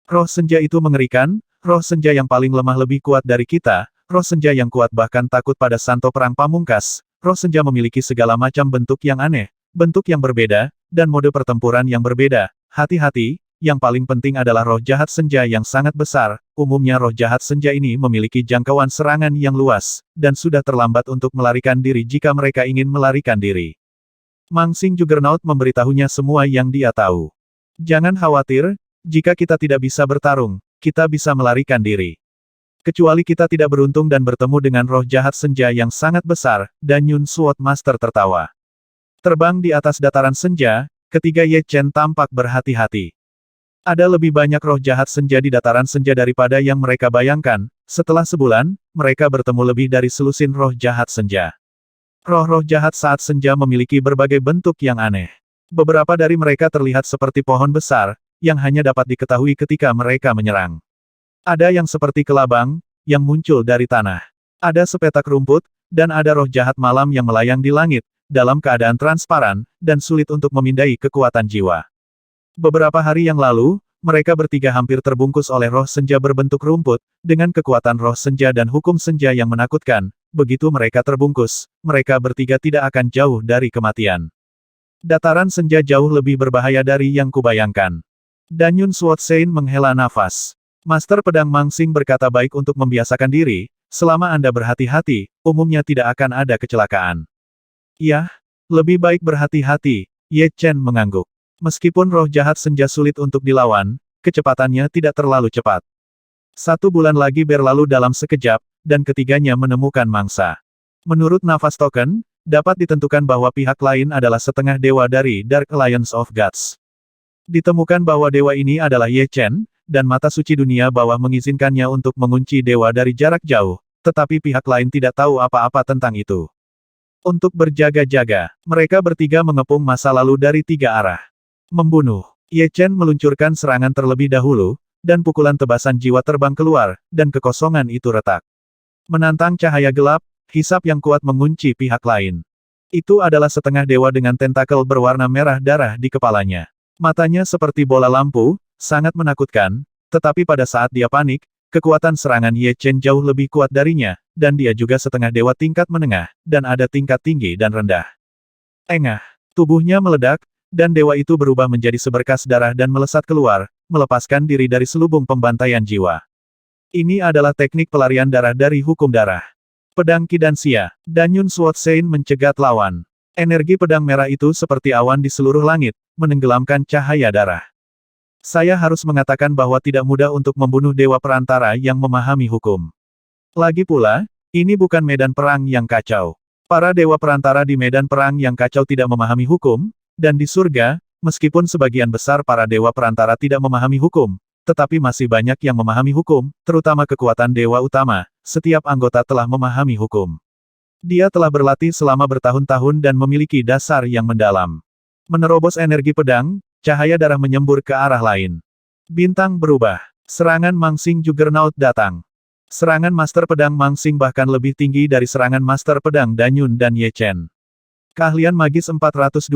Roh senja itu mengerikan, roh senja yang paling lemah lebih kuat dari kita, roh senja yang kuat bahkan takut pada santo perang pamungkas, roh senja memiliki segala macam bentuk yang aneh, bentuk yang berbeda, dan mode pertempuran yang berbeda. Hati-hati, yang paling penting adalah roh jahat senja yang sangat besar. Umumnya roh jahat senja ini memiliki jangkauan serangan yang luas, dan sudah terlambat untuk melarikan diri jika mereka ingin melarikan diri. Mangsing Juggernaut memberitahunya semua yang dia tahu. Jangan khawatir, jika kita tidak bisa bertarung, kita bisa melarikan diri. Kecuali kita tidak beruntung dan bertemu dengan roh jahat senja yang sangat besar, dan Yun Sword Master tertawa. Terbang di atas dataran senja, ketiga Ye Chen tampak berhati-hati. Ada lebih banyak roh jahat senja di dataran senja daripada yang mereka bayangkan. Setelah sebulan, mereka bertemu lebih dari selusin roh jahat senja. Roh-roh jahat saat senja memiliki berbagai bentuk yang aneh. Beberapa dari mereka terlihat seperti pohon besar, yang hanya dapat diketahui ketika mereka menyerang. Ada yang seperti kelabang, yang muncul dari tanah. Ada sepetak rumput, dan ada roh jahat malam yang melayang di langit, dalam keadaan transparan, dan sulit untuk memindai kekuatan jiwa. Beberapa hari yang lalu, mereka bertiga hampir terbungkus oleh roh senja berbentuk rumput, dengan kekuatan roh senja dan hukum senja yang menakutkan. Begitu mereka terbungkus, mereka bertiga tidak akan jauh dari kematian. Dataran senja jauh lebih berbahaya dari yang kubayangkan. Dan Yun Sword Sein menghela nafas. Master Pedang Mangsing berkata baik untuk membiasakan diri, selama Anda berhati-hati, umumnya tidak akan ada kecelakaan. Iya, lebih baik berhati-hati, Ye Chen mengangguk. Meskipun roh jahat senja sulit untuk dilawan, kecepatannya tidak terlalu cepat. 1 bulan lagi berlalu dalam sekejap, dan ketiganya menemukan mangsa. Menurut nafas token, dapat ditentukan bahwa pihak lain adalah setengah dewa dari Dark Alliance of Gods. Ditemukan bahwa dewa ini adalah Ye Chen, dan mata suci dunia bawah mengizinkannya untuk mengunci dewa dari jarak jauh, tetapi pihak lain tidak tahu apa-apa tentang itu. Untuk berjaga-jaga, mereka bertiga mengepung masa lalu dari 3 arah. Membunuh. Ye Chen meluncurkan serangan terlebih dahulu, dan pukulan tebasan jiwa terbang keluar, dan kekosongan itu retak. Menantang cahaya gelap, hisap yang kuat mengunci pihak lain. Itu adalah setengah dewa dengan tentakel berwarna merah darah di kepalanya. Matanya seperti bola lampu, sangat menakutkan, tetapi pada saat dia panik, kekuatan serangan Ye Chen jauh lebih kuat darinya, dan dia juga setengah dewa tingkat menengah, dan ada tingkat tinggi dan rendah. Engah. Tubuhnya meledak, dan dewa itu berubah menjadi seberkas darah dan melesat keluar, melepaskan diri dari selubung pembantaian jiwa. Ini adalah teknik pelarian darah dari hukum darah. Pedang Kidansia. Dan Yun Sword Sein mencegat lawan. Energi pedang merah itu seperti awan di seluruh langit, menenggelamkan cahaya darah. Saya harus mengatakan bahwa tidak mudah untuk membunuh dewa perantara yang memahami hukum. Lagi pula, ini bukan medan perang yang kacau. Para dewa perantara di medan perang yang kacau tidak memahami hukum, dan di surga, meskipun sebagian besar para dewa perantara tidak memahami hukum, tetapi masih banyak yang memahami hukum, terutama kekuatan dewa utama, setiap anggota telah memahami hukum. Dia telah berlatih selama bertahun-tahun dan memiliki dasar yang mendalam. Menerobos energi pedang, cahaya darah menyembur ke arah lain. Bintang berubah. Serangan Mangsing Juggernaut datang. Serangan Master Pedang Mangsing bahkan lebih tinggi dari serangan Master Pedang Danyun dan Ye Chen. Keahlian magis 420,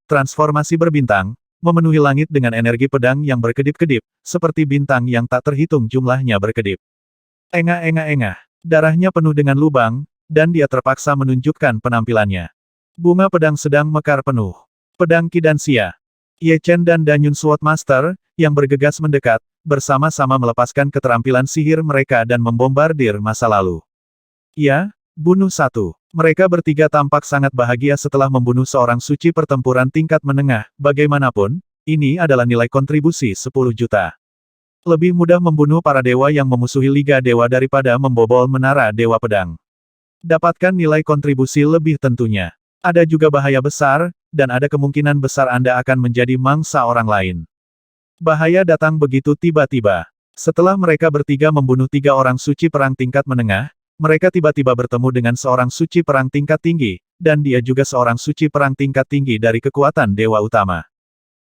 transformasi berbintang, memenuhi langit dengan energi pedang yang berkedip-kedip, seperti bintang yang tak terhitung jumlahnya berkedip. Engah. Darahnya penuh dengan lubang, dan dia terpaksa menunjukkan penampilannya. Bunga pedang sedang mekar penuh. Pedang Kidansia. Ye Chen dan Danyun Sword Master, yang bergegas mendekat, bersama-sama melepaskan keterampilan sihir mereka dan membombardir masa lalu. Ya, bunuh satu. Mereka bertiga tampak sangat bahagia setelah membunuh seorang suci pertempuran tingkat menengah. Bagaimanapun, ini adalah nilai kontribusi 10 juta. Lebih mudah membunuh para dewa yang memusuhi Liga Dewa daripada membobol menara Dewa Pedang. Dapatkan nilai kontribusi lebih tentunya. Ada juga bahaya besar, dan ada kemungkinan besar Anda akan menjadi mangsa orang lain. Bahaya datang begitu tiba-tiba. Setelah mereka bertiga membunuh 3 orang suci perang tingkat menengah, mereka tiba-tiba bertemu dengan seorang suci perang tingkat tinggi, dan dia juga seorang suci perang tingkat tinggi dari kekuatan Dewa Utama.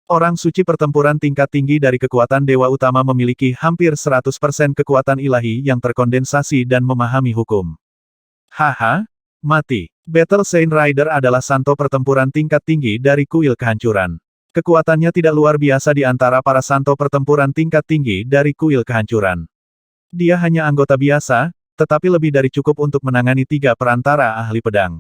Orang suci pertempuran tingkat tinggi dari kekuatan Dewa Utama memiliki hampir 100% kekuatan ilahi yang terkondensasi dan memahami hukum. Haha, mati. Battle Saint Rider adalah santo pertempuran tingkat tinggi dari kuil kehancuran. Kekuatannya tidak luar biasa di antara para santo pertempuran tingkat tinggi dari kuil kehancuran. Dia hanya anggota biasa, tetapi lebih dari cukup untuk menangani 3 perantara ahli pedang.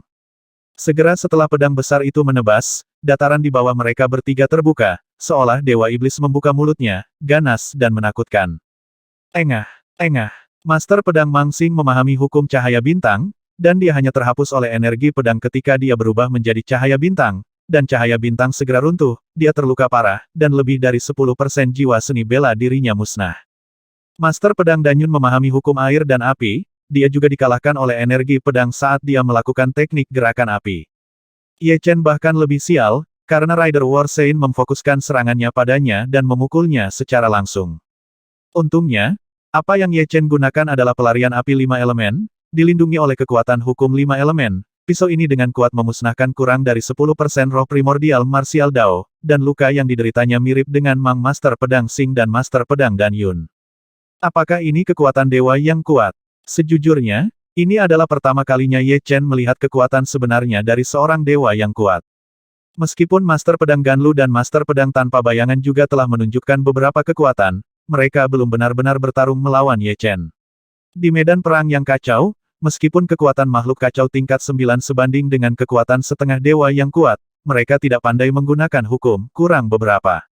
Segera setelah pedang besar itu menebas, dataran di bawah mereka bertiga terbuka, seolah Dewa Iblis membuka mulutnya, ganas dan menakutkan. Engah, engah. Master Pedang Mangsing memahami hukum cahaya bintang, dan dia hanya terhapus oleh energi pedang ketika dia berubah menjadi cahaya bintang, dan cahaya bintang segera runtuh, dia terluka parah, dan lebih dari 10% jiwa seni bela dirinya musnah. Master Pedang Danyun memahami hukum air dan api, dia juga dikalahkan oleh energi pedang saat dia melakukan teknik gerakan api. Ye Chen bahkan lebih sial, karena Rider War Sein memfokuskan serangannya padanya dan memukulnya secara langsung. Untungnya, apa yang Ye Chen gunakan adalah pelarian api 5 elemen, dilindungi oleh kekuatan hukum 5 elemen. Pisau ini dengan kuat memusnahkan kurang dari 10% roh primordial martial Dao, dan luka yang dideritanya mirip dengan Mang Master Pedang Xing dan Master Pedang Dan Yun. Apakah ini kekuatan dewa yang kuat? Sejujurnya, ini adalah pertama kalinya Ye Chen melihat kekuatan sebenarnya dari seorang dewa yang kuat. Meskipun Master Pedang Ganlu dan Master Pedang Tanpa Bayangan juga telah menunjukkan beberapa kekuatan, mereka belum benar-benar bertarung melawan Ye Chen. Di medan perang yang kacau, meskipun kekuatan makhluk kacau tingkat 9 sebanding dengan kekuatan setengah dewa yang kuat, mereka tidak pandai menggunakan hukum, kurang beberapa.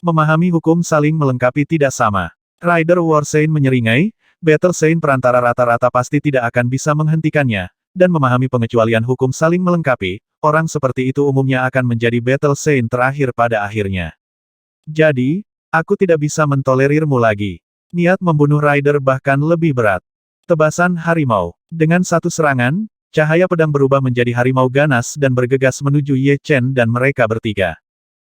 Memahami hukum saling melengkapi tidak sama. Rider War Sein menyeringai, Battle Sein perantara rata-rata pasti tidak akan bisa menghentikannya, dan memahami pengecualian hukum saling melengkapi, orang seperti itu umumnya akan menjadi Battle Sein terakhir pada akhirnya. Jadi, aku tidak bisa mentolerirmu lagi. Niat membunuh Rider bahkan lebih berat. Tebasan harimau. Dengan satu serangan, cahaya pedang berubah menjadi harimau ganas dan bergegas menuju Ye Chen dan mereka bertiga.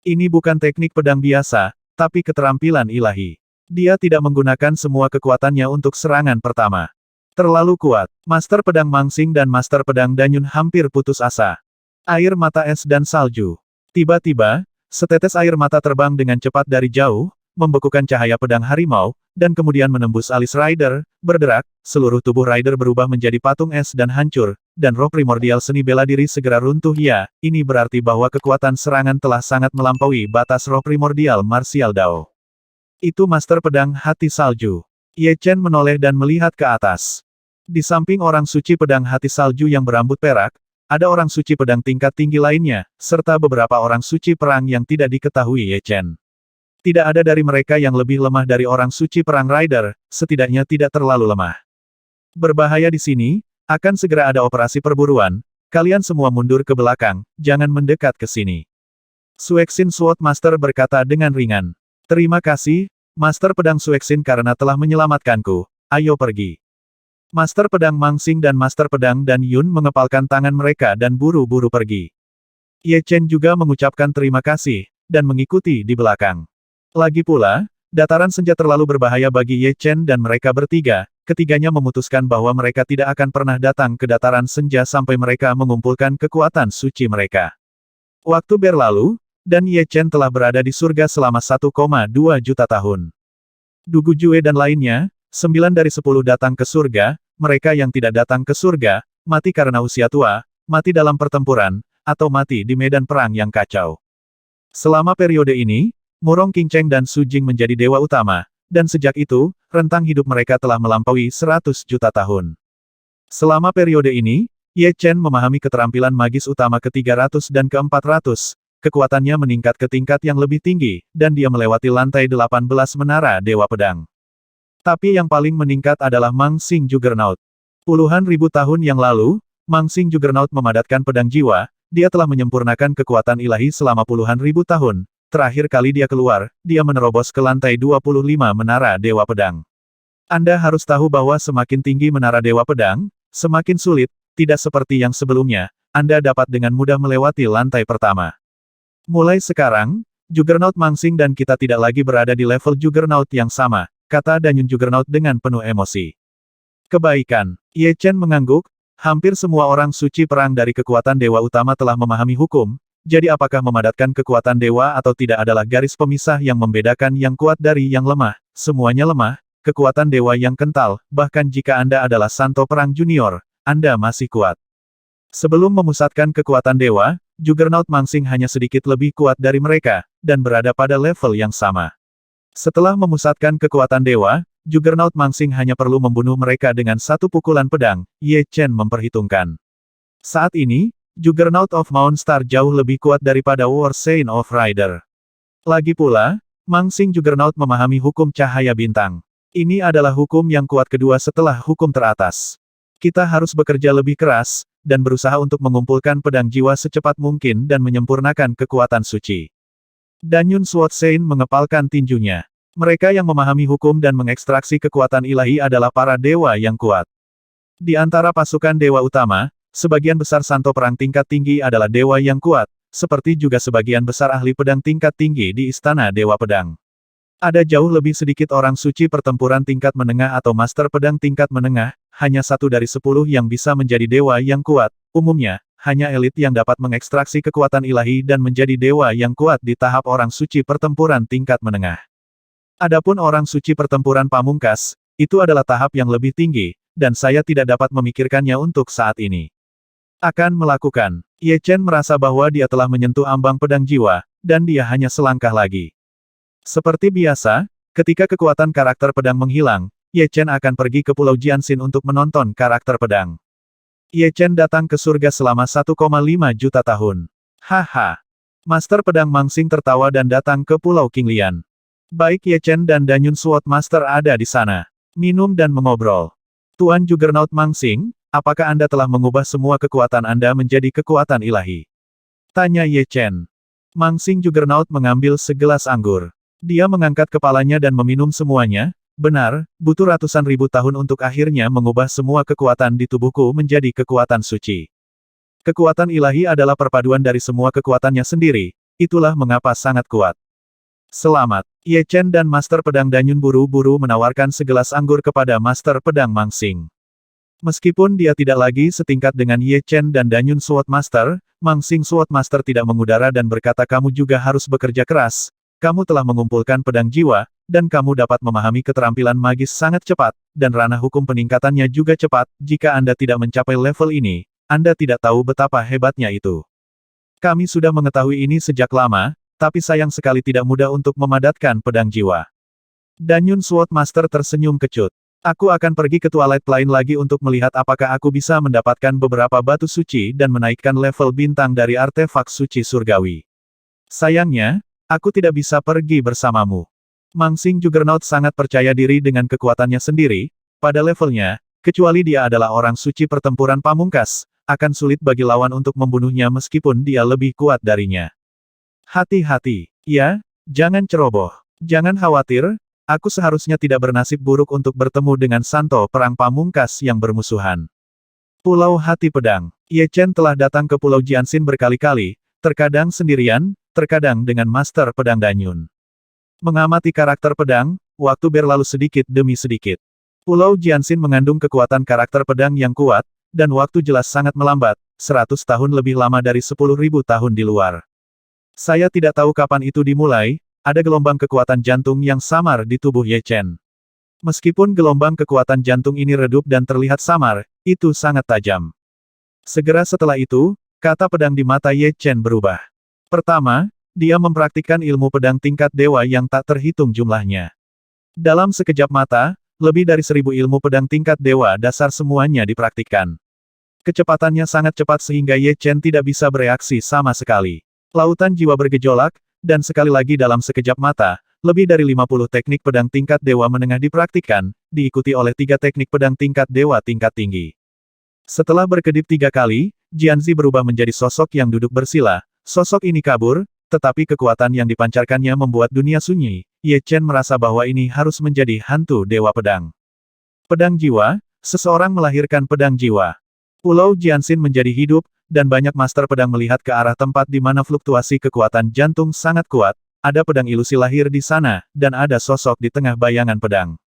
Ini bukan teknik pedang biasa, tapi keterampilan ilahi. Dia tidak menggunakan semua kekuatannya untuk serangan pertama. Terlalu kuat. Master Pedang Mangsing dan Master Pedang Danyun hampir putus asa. Air mata es dan salju. Tiba-tiba, setetes air mata terbang dengan cepat dari jauh, membekukan cahaya pedang harimau, dan kemudian menembus alis Rider, berderak, seluruh tubuh Rider berubah menjadi patung es dan hancur, dan roh primordial seni bela diri segera runtuh. Ya, ini berarti bahwa kekuatan serangan telah sangat melampaui batas roh primordial martial Dao. Itu Master Pedang Hati Salju. Ye Chen menoleh dan melihat ke atas. Di samping orang suci pedang hati salju yang berambut perak, ada orang suci pedang tingkat tinggi lainnya, serta beberapa orang suci perang yang tidak diketahui Ye Chen. Tidak ada dari mereka yang lebih lemah dari orang suci perang Rider, setidaknya tidak terlalu lemah. Berbahaya di sini, akan segera ada operasi perburuan, kalian semua mundur ke belakang, jangan mendekat ke sini. Suexin Sword Master berkata dengan ringan. Terima kasih, Master Pedang Suexin karena telah menyelamatkanku, ayo pergi. Master Pedang Mangsing dan Master Pedang Dan Yun mengepalkan tangan mereka dan buru-buru pergi. Ye Chen juga mengucapkan terima kasih, dan mengikuti di belakang. Lagi pula, dataran senja terlalu berbahaya bagi Ye Chen dan mereka bertiga, ketiganya memutuskan bahwa mereka tidak akan pernah datang ke dataran senja sampai mereka mengumpulkan kekuatan suci mereka. Waktu berlalu, dan Ye Chen telah berada di surga selama 1,2 juta tahun. Dugu Jue dan lainnya, 9 dari 10 datang ke surga, mereka yang tidak datang ke surga, mati karena usia tua, mati dalam pertempuran, atau mati di medan perang yang kacau. Selama periode ini, Murong Qingcheng dan Su Jing menjadi dewa utama, dan sejak itu, rentang hidup mereka telah melampaui 100 juta tahun. Selama periode ini, Ye Chen memahami keterampilan magis utama ke-300 dan ke-400, kekuatannya meningkat ke tingkat yang lebih tinggi, dan dia melewati lantai 18 menara Dewa Pedang. Tapi yang paling meningkat adalah Mangsing Juggernaut. Puluhan ribu tahun yang lalu, Mangsing Juggernaut memadatkan pedang jiwa, dia telah menyempurnakan kekuatan ilahi selama puluhan ribu tahun. Terakhir kali dia keluar, dia menerobos ke lantai 25 menara Dewa Pedang. Anda harus tahu bahwa semakin tinggi menara Dewa Pedang, semakin sulit, tidak seperti yang sebelumnya, Anda dapat dengan mudah melewati lantai pertama. Mulai sekarang, Juggernaut Mangsing dan kita tidak lagi berada di level Juggernaut yang sama, kata Danyun Juggernaut dengan penuh emosi. Kebaikan. Ye Chen mengangguk, hampir semua orang suci perang dari kekuatan dewa utama telah memahami hukum, jadi apakah memadatkan kekuatan dewa atau tidak adalah garis pemisah yang membedakan yang kuat dari yang lemah, semuanya lemah, kekuatan dewa yang kental, bahkan jika Anda adalah Santo Perang Junior, Anda masih kuat. Sebelum memusatkan kekuatan dewa, Juggernaut Mangsing hanya sedikit lebih kuat dari mereka, dan berada pada level yang sama. Setelah memusatkan kekuatan dewa, Juggernaut Mangsing hanya perlu membunuh mereka dengan satu pukulan pedang, Ye Chen memperhitungkan. Saat ini, Juggernaut of Mount Star jauh lebih kuat daripada War Saint of Rider. Lagi pula, Mangsing Juggernaut memahami hukum cahaya bintang. Ini adalah hukum yang kuat kedua setelah hukum teratas. Kita harus bekerja lebih keras, dan berusaha untuk mengumpulkan pedang jiwa secepat mungkin dan menyempurnakan kekuatan suci. Danyun Sword Saint mengepalkan tinjunya. Mereka yang memahami hukum dan mengekstraksi kekuatan ilahi adalah para dewa yang kuat. Di antara pasukan dewa utama, sebagian besar santo perang tingkat tinggi adalah dewa yang kuat, seperti juga sebagian besar ahli pedang tingkat tinggi di Istana Dewa Pedang. Ada jauh lebih sedikit orang suci pertempuran tingkat menengah atau master pedang tingkat menengah, hanya 1 dari 10 yang bisa menjadi dewa yang kuat. Umumnya, hanya elit yang dapat mengekstraksi kekuatan ilahi dan menjadi dewa yang kuat di tahap orang suci pertempuran tingkat menengah. Adapun orang suci pertempuran pamungkas, itu adalah tahap yang lebih tinggi, dan saya tidak dapat memikirkannya untuk saat ini. Akan melakukan. Ye Chen merasa bahwa dia telah menyentuh ambang pedang jiwa, dan dia hanya selangkah lagi. Seperti biasa, ketika kekuatan karakter pedang menghilang, Ye Chen akan pergi ke Pulau Jianxin untuk menonton karakter pedang. Ye Chen datang ke surga selama 1,5 juta tahun. Haha. Master pedang Mangsing tertawa dan datang ke Pulau Qinglian. Baik Ye Chen dan Danyun Sword Master ada di sana. Minum dan mengobrol. Tuan Juggernaut Mangsing, apakah Anda telah mengubah semua kekuatan Anda menjadi kekuatan ilahi? Tanya Ye Chen. Mangsing Juggernaut mengambil segelas anggur. Dia mengangkat kepalanya dan meminum semuanya. Benar, butuh ratusan ribu tahun untuk akhirnya mengubah semua kekuatan di tubuhku menjadi kekuatan suci. Kekuatan ilahi adalah perpaduan dari semua kekuatannya sendiri, itulah mengapa sangat kuat. Selamat. Ye Chen dan Master Pedang Danyun buru-buru menawarkan segelas anggur kepada Master Pedang Mangsing. Meskipun dia tidak lagi setingkat dengan Ye Chen dan Danyun Sword Master, Mangsing Sword Master tidak mengudara dan berkata kamu juga harus bekerja keras. Kamu telah mengumpulkan pedang jiwa, dan kamu dapat memahami keterampilan magis sangat cepat, dan ranah hukum peningkatannya juga cepat. Jika Anda tidak mencapai level ini, Anda tidak tahu betapa hebatnya itu. Kami sudah mengetahui ini sejak lama, tapi sayang sekali tidak mudah untuk memadatkan pedang jiwa. Danyun Sword Master tersenyum kecut. Aku akan pergi ke Twilight Plain lagi untuk melihat apakah aku bisa mendapatkan beberapa batu suci dan menaikkan level bintang dari artefak suci surgawi. Sayangnya, aku tidak bisa pergi bersamamu. Mangsing Juggernaut sangat percaya diri dengan kekuatannya sendiri, pada levelnya, kecuali dia adalah orang suci pertempuran pamungkas, akan sulit bagi lawan untuk membunuhnya meskipun dia lebih kuat darinya. Hati-hati. Ya, jangan ceroboh. Jangan khawatir, aku seharusnya tidak bernasib buruk untuk bertemu dengan santo perang pamungkas yang bermusuhan. Pulau Hati Pedang. Ye Chen telah datang ke Pulau Jianxin berkali-kali, terkadang sendirian, terkadang dengan Master Pedang Danyun. Mengamati karakter pedang, waktu berlalu sedikit demi sedikit. Pulau Jianxin mengandung kekuatan karakter pedang yang kuat, dan waktu jelas sangat melambat, 100 tahun lebih lama dari 10.000 tahun di luar. Saya tidak tahu kapan itu dimulai, ada gelombang kekuatan jantung yang samar di tubuh Ye Chen. Meskipun gelombang kekuatan jantung ini redup dan terlihat samar, itu sangat tajam. Segera setelah itu, kata pedang di mata Ye Chen berubah. Pertama, dia mempraktikkan ilmu pedang tingkat dewa yang tak terhitung jumlahnya. Dalam sekejap mata, lebih dari 1000 ilmu pedang tingkat dewa dasar semuanya dipraktikkan. Kecepatannya sangat cepat sehingga Ye Chen tidak bisa bereaksi sama sekali. Lautan jiwa bergejolak, dan sekali lagi dalam sekejap mata, lebih dari 50 teknik pedang tingkat dewa menengah dipraktikkan, diikuti oleh 3 teknik pedang tingkat dewa tingkat tinggi. Setelah berkedip 3 kali, Jianzi berubah menjadi sosok yang duduk bersila. Sosok ini kabur, tetapi kekuatan yang dipancarkannya membuat dunia sunyi. Ye Chen merasa bahwa ini harus menjadi hantu dewa pedang. Pedang jiwa, seseorang melahirkan pedang jiwa. Pulau Jianxin menjadi hidup, dan banyak master pedang melihat ke arah tempat di mana fluktuasi kekuatan jantung sangat kuat. Ada pedang ilusi lahir di sana, dan ada sosok di tengah bayangan pedang.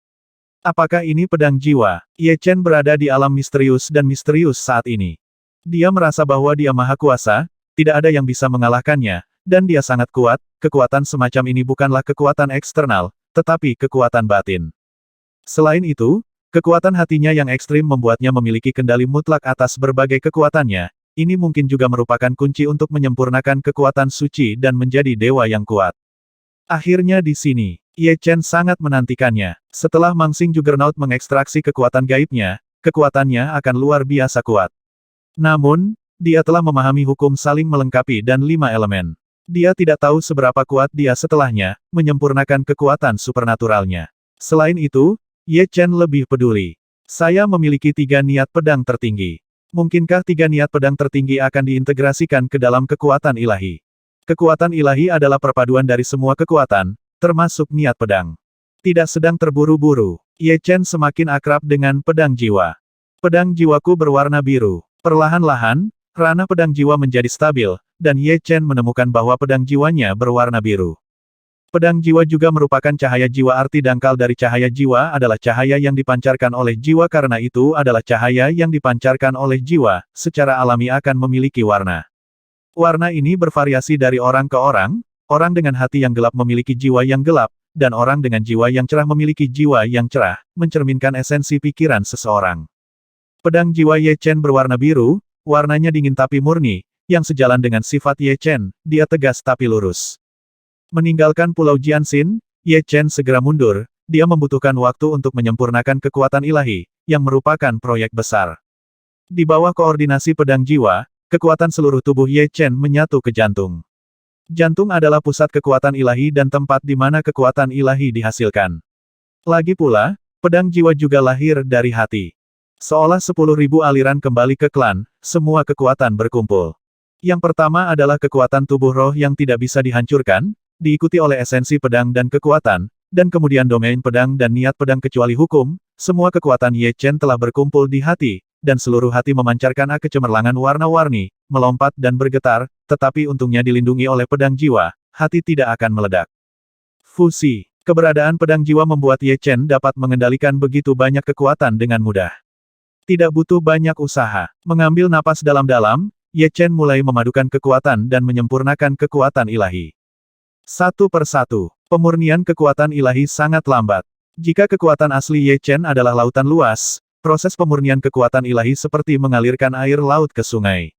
Apakah ini pedang jiwa? Ye Chen berada di alam misterius dan misterius saat ini. Dia merasa bahwa dia maha kuasa, tidak ada yang bisa mengalahkannya, dan dia sangat kuat. Kekuatan semacam ini bukanlah kekuatan eksternal, tetapi kekuatan batin. Selain itu, kekuatan hatinya yang ekstrim membuatnya memiliki kendali mutlak atas berbagai kekuatannya. Ini mungkin juga merupakan kunci untuk menyempurnakan kekuatan suci dan menjadi dewa yang kuat. Akhirnya di sini, Ye Chen sangat menantikannya. Setelah Mangsing Juggernaut mengekstraksi kekuatan gaibnya, kekuatannya akan luar biasa kuat. Namun, dia telah memahami hukum saling melengkapi dan 5 elemen. Dia tidak tahu seberapa kuat dia setelahnya, menyempurnakan kekuatan supernaturalnya. Selain itu, Ye Chen lebih peduli. Saya memiliki 3 niat pedang tertinggi. Mungkinkah 3 niat pedang tertinggi akan diintegrasikan ke dalam kekuatan ilahi? Kekuatan ilahi adalah perpaduan dari semua kekuatan, termasuk niat pedang. Tidak sedang terburu-buru, Ye Chen semakin akrab dengan pedang jiwa. Pedang jiwaku berwarna biru. Perlahan-lahan, ranah pedang jiwa menjadi stabil, dan Ye Chen menemukan bahwa pedang jiwanya berwarna biru. Pedang jiwa juga merupakan cahaya jiwa. Arti dangkal dari cahaya jiwa adalah cahaya yang dipancarkan oleh jiwa, karena itu adalah cahaya yang dipancarkan oleh jiwa, secara alami akan memiliki warna. Warna ini bervariasi dari orang ke orang dengan hati yang gelap memiliki jiwa yang gelap, dan orang dengan jiwa yang cerah memiliki jiwa yang cerah, mencerminkan esensi pikiran seseorang. Pedang jiwa Ye Chen berwarna biru, warnanya dingin tapi murni, yang sejalan dengan sifat Ye Chen, dia tegas tapi lurus. Meninggalkan Pulau Jianxin, Ye Chen segera mundur, dia membutuhkan waktu untuk menyempurnakan kekuatan ilahi, yang merupakan proyek besar. Di bawah koordinasi pedang jiwa, kekuatan seluruh tubuh Ye Chen menyatu ke jantung. Jantung adalah pusat kekuatan ilahi dan tempat di mana kekuatan ilahi dihasilkan. Lagi pula, pedang jiwa juga lahir dari hati. Seolah 10.000 aliran kembali ke klan, semua kekuatan berkumpul. Yang pertama adalah kekuatan tubuh roh yang tidak bisa dihancurkan, diikuti oleh esensi pedang dan kekuatan, dan kemudian domain pedang dan niat pedang kecuali hukum, semua kekuatan Ye Chen telah berkumpul di hati, dan seluruh hati memancarkan kecemerlangan warna-warni, melompat dan bergetar, tetapi untungnya dilindungi oleh pedang jiwa, hati tidak akan meledak. Fusi. Keberadaan pedang jiwa membuat Ye Chen dapat mengendalikan begitu banyak kekuatan dengan mudah. Tidak butuh banyak usaha. Mengambil napas dalam-dalam, Ye Chen mulai memadukan kekuatan dan menyempurnakan kekuatan ilahi. Satu persatu, pemurnian kekuatan ilahi sangat lambat. Jika kekuatan asli Ye Chen adalah lautan luas, proses pemurnian kekuatan ilahi seperti mengalirkan air laut ke sungai.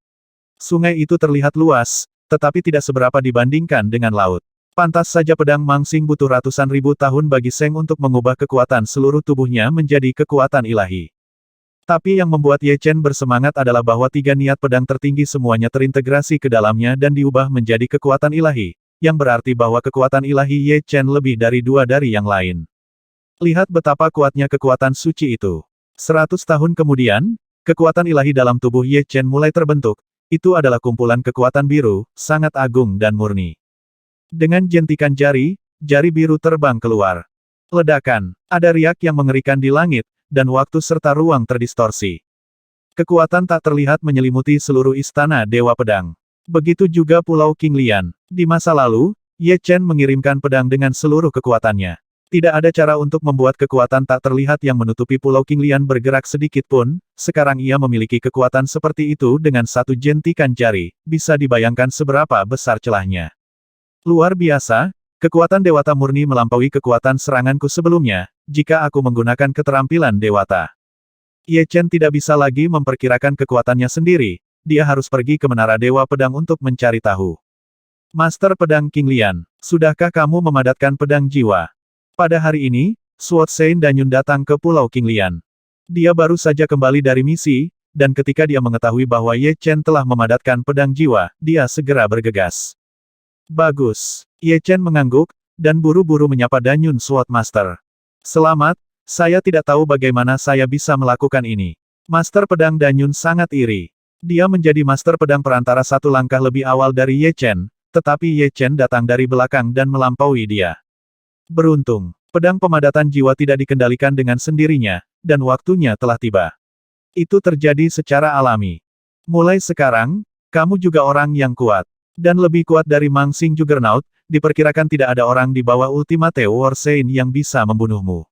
Sungai itu terlihat luas, tetapi tidak seberapa dibandingkan dengan laut. Pantas saja pedang Mangsing butuh ratusan ribu tahun bagi Seng untuk mengubah kekuatan seluruh tubuhnya menjadi kekuatan ilahi. Tapi yang membuat Ye Chen bersemangat adalah bahwa 3 niat pedang tertinggi semuanya terintegrasi ke dalamnya dan diubah menjadi kekuatan ilahi, yang berarti bahwa kekuatan ilahi Ye Chen lebih dari 2 dari yang lain. Lihat betapa kuatnya kekuatan suci itu. 100 tahun kemudian, kekuatan ilahi dalam tubuh Ye Chen mulai terbentuk. Itu adalah kumpulan kekuatan biru, sangat agung dan murni. Dengan jentikan jari, jari biru terbang keluar. Ledakan, ada riak yang mengerikan di langit, dan waktu serta ruang terdistorsi. Kekuatan tak terlihat menyelimuti seluruh istana Dewa Pedang. Begitu juga Pulau Qinglian. Di masa lalu, Ye Chen mengirimkan pedang dengan seluruh kekuatannya. Tidak ada cara untuk membuat kekuatan tak terlihat yang menutupi Pulau Qinglian bergerak sedikit pun, sekarang ia memiliki kekuatan seperti itu dengan satu jentikan jari, bisa dibayangkan seberapa besar celahnya. Luar biasa, kekuatan Dewata murni melampaui kekuatan seranganku sebelumnya, jika aku menggunakan keterampilan Dewata. Ye Chen tidak bisa lagi memperkirakan kekuatannya sendiri, dia harus pergi ke Menara Dewa Pedang untuk mencari tahu. Master Pedang Qinglian, sudahkah kamu memadatkan pedang jiwa? Pada hari ini, Suot Sein Danyun datang ke Pulau Qinglian. Dia baru saja kembali dari misi, dan ketika dia mengetahui bahwa Ye Chen telah memadatkan pedang jiwa, dia segera bergegas. Bagus. Ye Chen mengangguk, dan buru-buru menyapa Danyun Sword Master. Selamat, saya tidak tahu bagaimana saya bisa melakukan ini. Master Pedang Danyun sangat iri. Dia menjadi Master Pedang perantara satu langkah lebih awal dari Ye Chen, tetapi Ye Chen datang dari belakang dan melampaui dia. Beruntung, pedang pemadatan jiwa tidak dikendalikan dengan sendirinya, dan waktunya telah tiba. Itu terjadi secara alami. Mulai sekarang, kamu juga orang yang kuat. Dan lebih kuat dari Mangsing Juggernaut, diperkirakan tidak ada orang di bawah Ultimate War Sein yang bisa membunuhmu.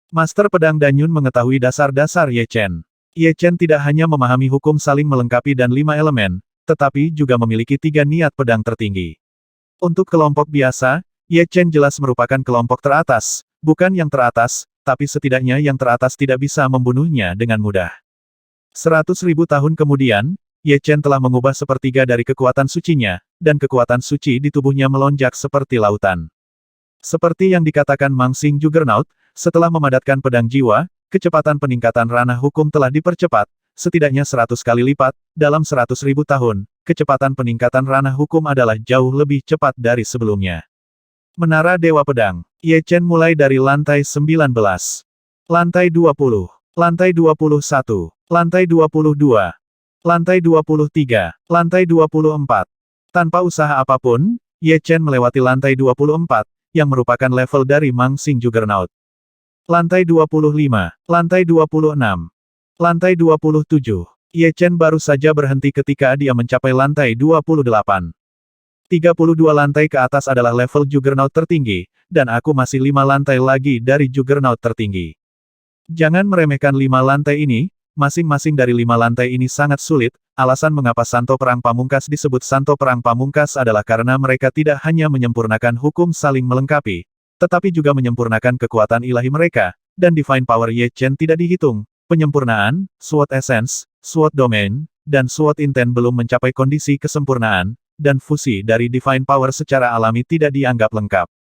Master Pedang Danyun mengetahui dasar-dasar Ye Chen. Ye Chen tidak hanya memahami hukum saling melengkapi dan 5 elemen, tetapi juga memiliki 3 niat pedang tertinggi. Untuk kelompok biasa, Ye Chen jelas merupakan kelompok teratas, bukan yang teratas, tapi setidaknya yang teratas tidak bisa membunuhnya dengan mudah. 100.000 tahun kemudian, Ye Chen telah mengubah sepertiga dari kekuatan sucinya, dan kekuatan suci di tubuhnya melonjak seperti lautan. Seperti yang dikatakan Mang Xing Juggernaut, setelah memadatkan pedang jiwa, kecepatan peningkatan ranah hukum telah dipercepat, setidaknya 100 kali lipat, dalam 100.000 tahun, kecepatan peningkatan ranah hukum adalah jauh lebih cepat dari sebelumnya. Menara Dewa Pedang. Ye Chen mulai dari lantai 19. Lantai 20. Lantai 21. Lantai 22. Lantai 23, lantai 24. Tanpa usaha apapun, Ye Chen melewati lantai 24, yang merupakan level dari Mang Xing Juggernaut. Lantai 25, lantai 26, lantai 27. Ye Chen baru saja berhenti ketika dia mencapai lantai 28. 32 lantai ke atas adalah level Juggernaut tertinggi, dan aku masih 5 lantai lagi dari Juggernaut tertinggi. Jangan meremehkan 5 lantai ini. Masing-masing dari 5 lantai ini sangat sulit, alasan mengapa Santo Perang Pamungkas disebut Santo Perang Pamungkas adalah karena mereka tidak hanya menyempurnakan hukum saling melengkapi, tetapi juga menyempurnakan kekuatan ilahi mereka, dan Divine Power Ye Chen tidak dihitung. Penyempurnaan, Sword Essence, Sword Domain, dan Sword Intent belum mencapai kondisi kesempurnaan, dan fusi dari Divine Power secara alami tidak dianggap lengkap.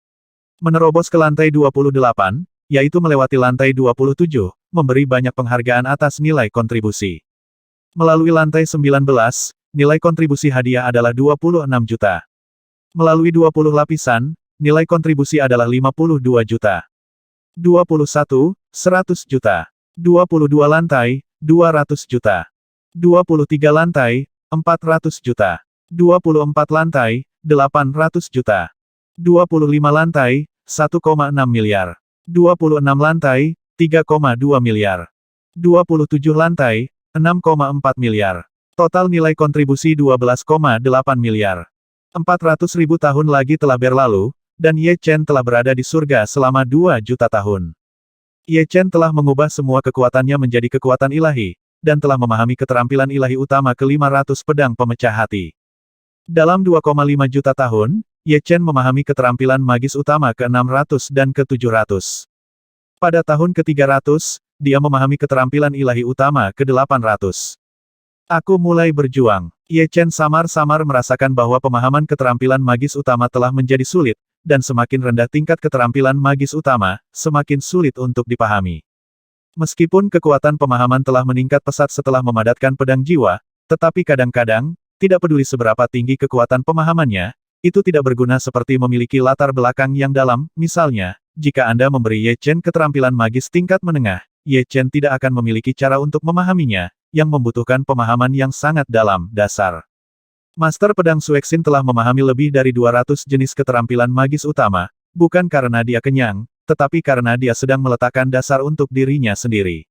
Menerobos ke lantai 28, yaitu melewati lantai 27, memberi banyak penghargaan atas nilai kontribusi. Melalui lantai 19, nilai kontribusi hadiah adalah 26 juta. Melalui 20 lapisan, nilai kontribusi adalah 52 juta. 21, 100 juta. 22 lantai, 200 juta. 23 lantai, 400 juta. 24 lantai, 800 juta. 25 lantai, 1,6 miliar. 26 lantai, 3,2 miliar. 27 lantai, 6,4 miliar. Total nilai kontribusi 12,8 miliar. 400.000 tahun lagi telah berlalu, dan Ye Chen telah berada di surga selama 2 juta tahun. Ye Chen telah mengubah semua kekuatannya menjadi kekuatan ilahi, dan telah memahami keterampilan ilahi utama ke-500 pedang pemecah hati. Dalam 2,5 juta tahun, Ye Chen memahami keterampilan magis utama ke-600 dan ke-700. Pada tahun ke-300, dia memahami keterampilan ilahi utama ke-800. Aku mulai berjuang. Ye Chen samar-samar merasakan bahwa pemahaman keterampilan magis utama telah menjadi sulit, dan semakin rendah tingkat keterampilan magis utama, semakin sulit untuk dipahami. Meskipun kekuatan pemahaman telah meningkat pesat setelah memadatkan pedang jiwa, tetapi kadang-kadang, tidak peduli seberapa tinggi kekuatan pemahamannya, itu tidak berguna seperti memiliki latar belakang yang dalam, misalnya, jika Anda memberi Ye Chen keterampilan magis tingkat menengah, Ye Chen tidak akan memiliki cara untuk memahaminya, yang membutuhkan pemahaman yang sangat dalam, dasar. Master Pedang Suexin telah memahami lebih dari 200 jenis keterampilan magis utama, bukan karena dia kenyang, tetapi karena dia sedang meletakkan dasar untuk dirinya sendiri.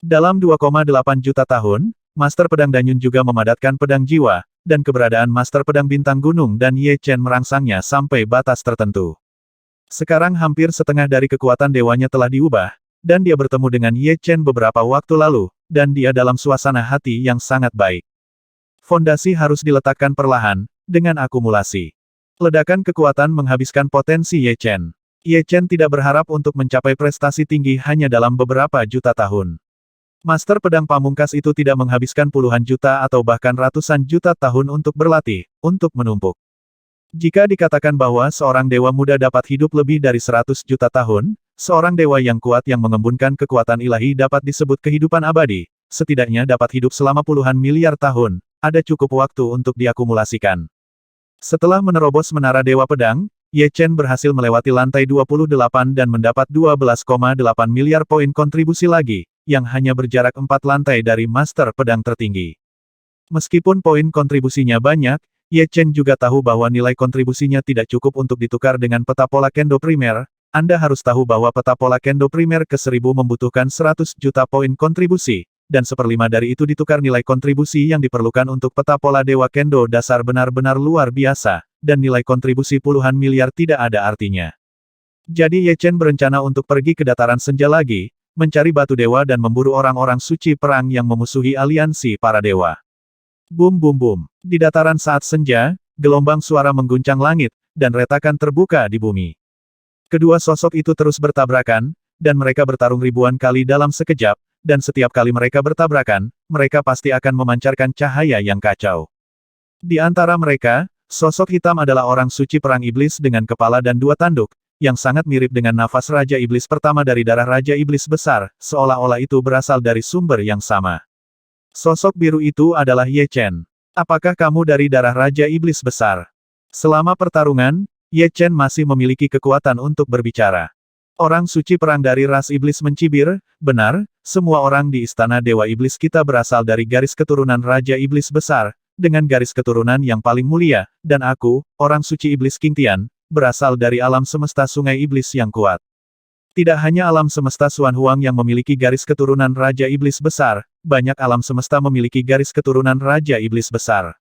Dalam 2,8 juta tahun, Master Pedang Danyun juga memadatkan pedang jiwa, dan keberadaan Master Pedang Bintang Gunung dan Ye Chen merangsangnya sampai batas tertentu. Sekarang hampir setengah dari kekuatan dewanya telah diubah, dan dia bertemu dengan Ye Chen beberapa waktu lalu, dan dia dalam suasana hati yang sangat baik. Fondasi harus diletakkan perlahan, dengan akumulasi. Ledakan kekuatan menghabiskan potensi Ye Chen. Ye Chen tidak berharap untuk mencapai prestasi tinggi hanya dalam beberapa juta tahun. Master Pedang Pamungkas itu tidak menghabiskan puluhan juta atau bahkan ratusan juta tahun untuk berlatih, untuk menumpuk. Jika dikatakan bahwa seorang dewa muda dapat hidup lebih dari 100 juta tahun, seorang dewa yang kuat yang mengembunkan kekuatan ilahi dapat disebut kehidupan abadi, setidaknya dapat hidup selama puluhan miliar tahun, ada cukup waktu untuk diakumulasikan. Setelah menerobos menara Dewa Pedang, Ye Chen berhasil melewati lantai 28 dan mendapat 12,8 miliar poin kontribusi lagi, yang hanya berjarak 4 lantai dari Master Pedang tertinggi. Meskipun poin kontribusinya banyak, Ye Chen juga tahu bahwa nilai kontribusinya tidak cukup untuk ditukar dengan peta pola kendo primer. Anda harus tahu bahwa peta pola kendo primer ke-1000 membutuhkan 100 juta poin kontribusi, dan 1/5 dari itu ditukar nilai kontribusi yang diperlukan untuk peta pola Dewa Kendo dasar benar-benar luar biasa, dan nilai kontribusi puluhan miliar tidak ada artinya. Jadi Ye Chen berencana untuk pergi ke dataran senja lagi, mencari batu dewa dan memburu orang-orang suci perang yang memusuhi aliansi para dewa. Bum bum bum. Di dataran saat senja, gelombang suara mengguncang langit, dan retakan terbuka di bumi. Kedua sosok itu terus bertabrakan, dan mereka bertarung ribuan kali dalam sekejap, dan setiap kali mereka bertabrakan, mereka pasti akan memancarkan cahaya yang kacau. Di antara mereka, sosok hitam adalah orang suci perang iblis dengan kepala dan dua tanduk, yang sangat mirip dengan nafas Raja Iblis pertama dari darah Raja Iblis besar, seolah-olah itu berasal dari sumber yang sama. Sosok biru itu adalah Ye Chen. Apakah kamu dari darah Raja Iblis besar? Selama pertarungan, Ye Chen masih memiliki kekuatan untuk berbicara. Orang suci perang dari ras iblis mencibir, benar, semua orang di istana Dewa Iblis kita berasal dari garis keturunan Raja Iblis besar, dengan garis keturunan yang paling mulia, dan aku, orang suci iblis King Tian, berasal dari alam semesta sungai iblis yang kuat. Tidak hanya alam semesta Xuan Huang yang memiliki garis keturunan Raja Iblis besar, banyak alam semesta memiliki garis keturunan Raja Iblis besar.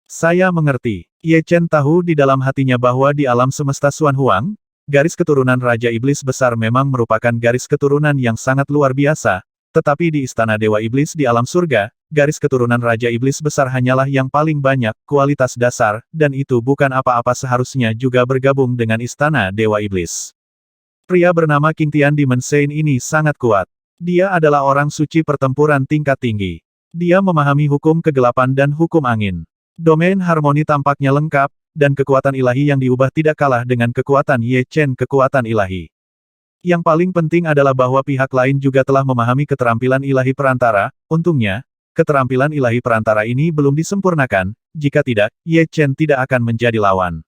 Saya mengerti. Ye Chen tahu di dalam hatinya bahwa di alam semesta Xuan Huang, garis keturunan Raja Iblis besar memang merupakan garis keturunan yang sangat luar biasa, tetapi di istana Dewa Iblis di alam surga, garis keturunan Raja Iblis besar hanyalah yang paling banyak, kualitas dasar, dan itu bukan apa-apa seharusnya juga bergabung dengan istana Dewa Iblis. Pria bernama King Tian di Mensein ini sangat kuat. Dia adalah orang suci pertempuran tingkat tinggi. Dia memahami hukum kegelapan dan hukum angin. Domain harmoni tampaknya lengkap, dan kekuatan ilahi yang diubah tidak kalah dengan kekuatan Ye Chen kekuatan ilahi. Yang paling penting adalah bahwa pihak lain juga telah memahami keterampilan ilahi perantara, untungnya, keterampilan ilahi perantara ini belum disempurnakan, jika tidak, Ye Chen tidak akan menjadi lawan.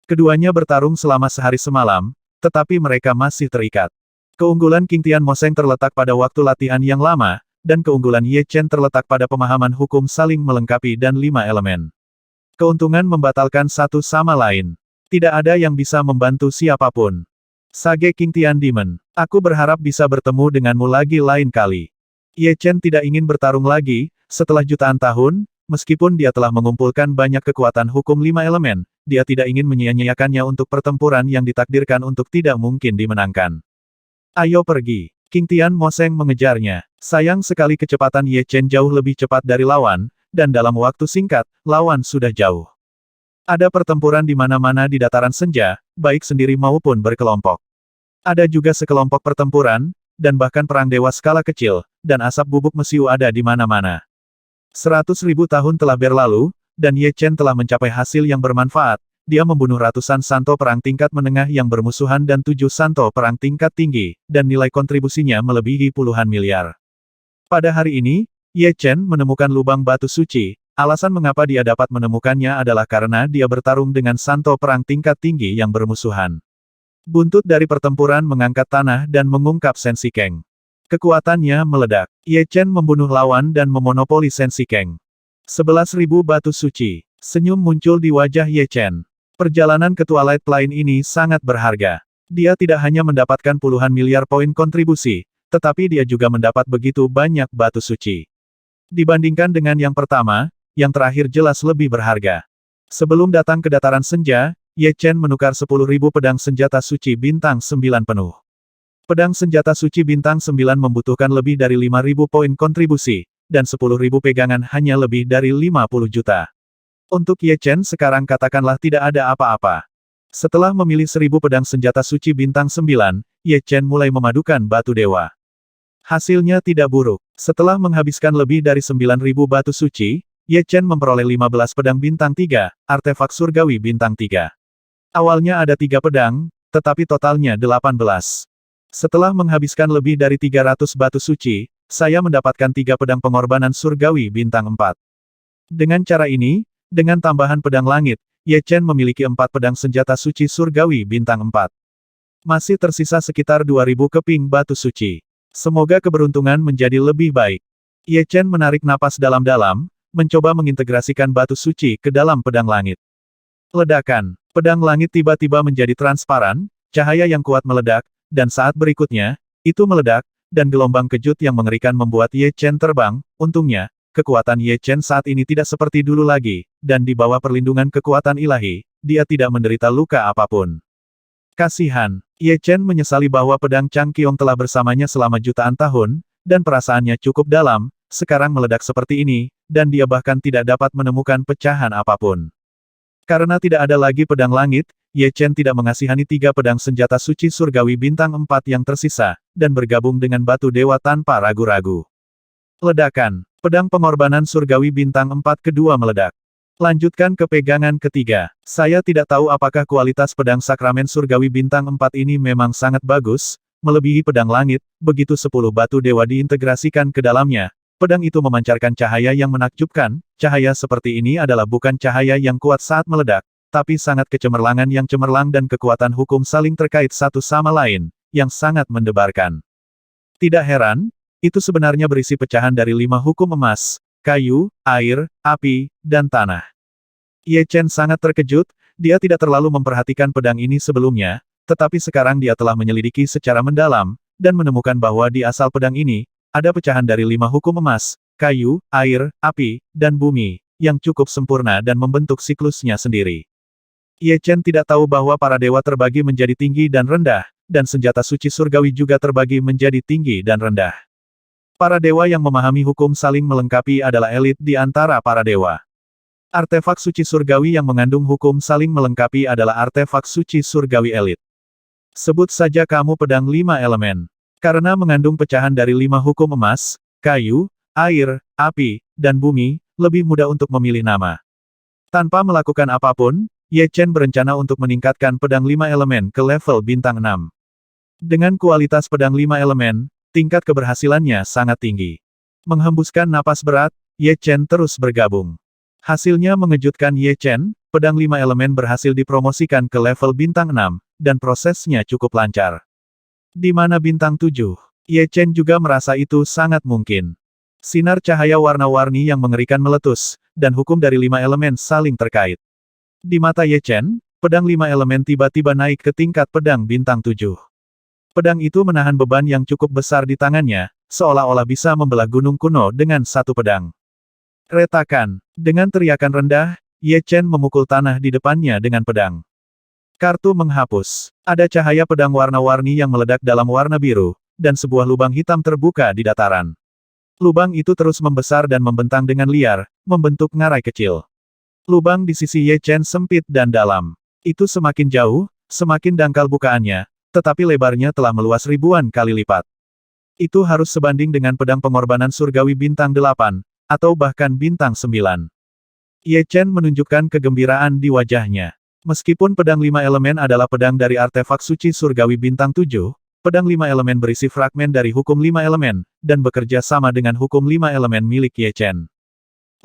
Keduanya bertarung selama sehari semalam, tetapi mereka masih terikat. Keunggulan King Tian Moseng terletak pada waktu latihan yang lama, dan keunggulan Ye Chen terletak pada pemahaman hukum saling melengkapi dan 5 elemen. Keuntungan membatalkan satu sama lain. Tidak ada yang bisa membantu siapapun. Sage King Tian Demon, aku berharap bisa bertemu denganmu lagi lain kali. Ye Chen tidak ingin bertarung lagi, setelah jutaan tahun, meskipun dia telah mengumpulkan banyak kekuatan hukum 5 elemen, dia tidak ingin menyia-nyiakannya untuk pertempuran yang ditakdirkan untuk tidak mungkin dimenangkan. Ayo pergi. King Tian Moseng mengejarnya. Sayang sekali kecepatan Ye Chen jauh lebih cepat dari lawan, dan dalam waktu singkat, lawan sudah jauh. Ada pertempuran di mana-mana di dataran senja, baik sendiri maupun berkelompok. Ada juga sekelompok pertempuran, dan bahkan perang dewa skala kecil, dan asap bubuk mesiu ada di mana-mana. 100.000 tahun telah berlalu, dan Ye Chen telah mencapai hasil yang bermanfaat. Dia membunuh ratusan santo perang tingkat menengah yang bermusuhan dan 7 santo perang tingkat tinggi, dan nilai kontribusinya melebihi puluhan miliar. Pada hari ini, Ye Chen menemukan lubang batu suci. Alasan mengapa dia dapat menemukannya adalah karena dia bertarung dengan santo perang tingkat tinggi yang bermusuhan. Buntut dari pertempuran mengangkat tanah dan mengungkap Sensi Keng. Kekuatannya meledak. Ye Chen membunuh lawan dan memonopoli Sensi Keng. 11.000 batu suci. Senyum muncul di wajah Ye Chen. Perjalanan ke Twilight Plain ini sangat berharga. Dia tidak hanya mendapatkan puluhan miliar poin kontribusi, tetapi dia juga mendapat begitu banyak batu suci. Dibandingkan dengan yang pertama, yang terakhir jelas lebih berharga. Sebelum datang ke dataran senja, Ye Chen menukar 10.000 pedang senjata suci bintang 9 penuh. Pedang senjata suci bintang 9 membutuhkan lebih dari 5.000 poin kontribusi, dan 10.000 pegangan hanya lebih dari 50 juta. Untuk Ye Chen sekarang katakanlah tidak ada apa-apa. Setelah memilih 1.000 pedang senjata suci bintang 9, Ye Chen mulai memadukan batu dewa. Hasilnya tidak buruk. Setelah menghabiskan lebih dari 9.000 batu suci, Ye Chen memperoleh 15 pedang bintang 3, artefak surgawi bintang 3. Awalnya ada 3 pedang, tetapi totalnya 18. Setelah menghabiskan lebih dari 300 batu suci, saya mendapatkan 3 pedang pengorbanan surgawi bintang 4. Dengan cara ini, dengan tambahan pedang langit, Ye Chen memiliki 4 pedang senjata suci surgawi bintang 4. Masih tersisa sekitar 2.000 keping batu suci. Semoga keberuntungan menjadi lebih baik. Ye Chen menarik napas dalam-dalam, mencoba mengintegrasikan batu suci ke dalam pedang langit. Ledakan. Pedang langit tiba-tiba menjadi transparan, cahaya yang kuat meledak, dan saat berikutnya, itu meledak, dan gelombang kejut yang mengerikan membuat Ye Chen terbang. Untungnya, kekuatan Ye Chen saat ini tidak seperti dulu lagi, dan di bawah perlindungan kekuatan ilahi, dia tidak menderita luka apapun. Kasihan. Ye Chen menyesali bahwa pedang Chang Qiong telah bersamanya selama jutaan tahun, dan perasaannya cukup dalam, sekarang meledak seperti ini, dan dia bahkan tidak dapat menemukan pecahan apapun. Karena tidak ada lagi pedang langit, Ye Chen tidak mengasihani 3 pedang senjata suci surgawi bintang 4 yang tersisa, dan bergabung dengan batu dewa tanpa ragu-ragu. Ledakan. Pedang pengorbanan surgawi bintang 4 kedua meledak. Lanjutkan ke pegangan ketiga. Saya tidak tahu apakah kualitas pedang sakramen surgawi bintang 4 ini memang sangat bagus, melebihi pedang langit, begitu 10 batu dewa diintegrasikan ke dalamnya. Pedang itu memancarkan cahaya yang menakjubkan, cahaya seperti ini adalah bukan cahaya yang kuat saat meledak, tapi sangat kecemerlangan yang cemerlang dan kekuatan hukum saling terkait satu sama lain, yang sangat mendebarkan. Tidak heran, itu sebenarnya berisi pecahan dari 5 hukum emas, kayu, air, api, dan tanah. Ye Chen sangat terkejut, dia tidak terlalu memperhatikan pedang ini sebelumnya, tetapi sekarang dia telah menyelidiki secara mendalam, dan menemukan bahwa di asal pedang ini, ada pecahan dari 5 hukum emas, kayu, air, api, dan bumi, yang cukup sempurna dan membentuk siklusnya sendiri. Ye Chen tidak tahu bahwa para dewa terbagi menjadi tinggi dan rendah, dan senjata suci surgawi juga terbagi menjadi tinggi dan rendah. Para dewa yang memahami hukum saling melengkapi adalah elit di antara para dewa. Artefak suci surgawi yang mengandung hukum saling melengkapi adalah artefak suci surgawi elit. Sebut saja kamu pedang 5 elemen. Karena mengandung pecahan dari 5 hukum emas, kayu, air, api, dan bumi, lebih mudah untuk memilih nama. Tanpa melakukan apapun, Ye Chen berencana untuk meningkatkan pedang 5 elemen ke level bintang 6. Dengan kualitas pedang 5 elemen, tingkat keberhasilannya sangat tinggi. Menghembuskan napas berat, Ye Chen terus bergabung. Hasilnya mengejutkan Ye Chen, pedang 5 elemen berhasil dipromosikan ke level bintang 6, dan prosesnya cukup lancar. Di mana bintang 7? Ye Chen juga merasa itu sangat mungkin. Sinar cahaya warna-warni yang mengerikan meletus, dan hukum dari 5 elemen saling terkait. Di mata Ye Chen, pedang 5 elemen tiba-tiba naik ke tingkat pedang bintang 7. Pedang itu menahan beban yang cukup besar di tangannya, seolah-olah bisa membelah gunung kuno dengan satu pedang. Retakan. Dengan teriakan rendah, Ye Chen memukul tanah di depannya dengan pedang. Kartu menghapus. Ada cahaya pedang warna-warni yang meledak dalam warna biru, dan sebuah lubang hitam terbuka di dataran. Lubang itu terus membesar dan membentang dengan liar, membentuk ngarai kecil. Lubang di sisi Ye Chen sempit dan dalam. Itu semakin jauh, semakin dangkal bukaannya, tetapi lebarnya telah meluas ribuan kali lipat. Itu harus sebanding dengan pedang pengorbanan surgawi bintang 8, atau bahkan bintang 9. Ye Chen menunjukkan kegembiraan di wajahnya. Meskipun pedang 5 elemen adalah pedang dari artefak suci surgawi bintang 7, pedang 5 elemen berisi fragmen dari hukum 5 elemen, dan bekerja sama dengan hukum 5 elemen milik Ye Chen.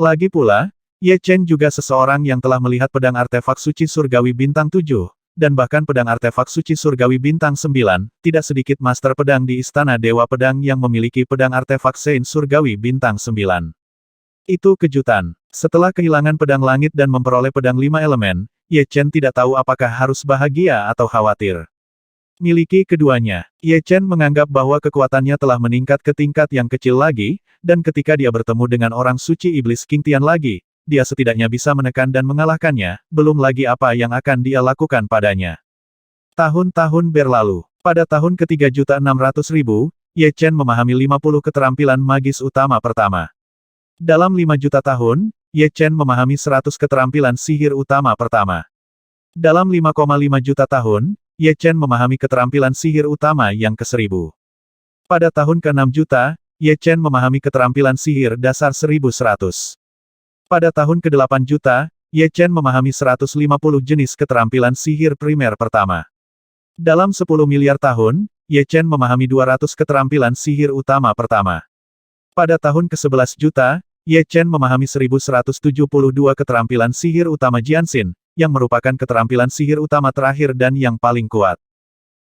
Lagi pula, Ye Chen juga seseorang yang telah melihat pedang artefak suci surgawi bintang 7, dan bahkan pedang artefak suci surgawi bintang 9, tidak sedikit master pedang di Istana Dewa Pedang yang memiliki pedang artefak Sein surgawi bintang 9. Itu kejutan. Setelah kehilangan pedang langit dan memperoleh pedang 5 elemen, Ye Chen tidak tahu apakah harus bahagia atau khawatir. Miliki keduanya, Ye Chen menganggap bahwa kekuatannya telah meningkat ke tingkat yang kecil lagi, dan ketika dia bertemu dengan orang suci iblis King Tian lagi, dia setidaknya bisa menekan dan mengalahkannya, belum lagi apa yang akan dia lakukan padanya. Tahun-tahun berlalu. Pada tahun ke-3.600.000, Ye Chen memahami 50 keterampilan magis utama pertama. Dalam 5 juta tahun, Ye Chen memahami 100 keterampilan sihir utama pertama. Dalam 5,5 juta tahun, Ye Chen memahami keterampilan sihir utama yang ke-1000. Pada tahun ke-6 juta, Ye Chen memahami keterampilan sihir dasar 1100. Pada tahun ke-8 juta, Ye Chen memahami 150 jenis keterampilan sihir primer pertama. Dalam 10 miliar tahun, Ye Chen memahami 200 keterampilan sihir utama pertama. Pada tahun ke-11 juta, Ye Chen memahami 1172 keterampilan sihir utama Jianxin, yang merupakan keterampilan sihir utama terakhir dan yang paling kuat.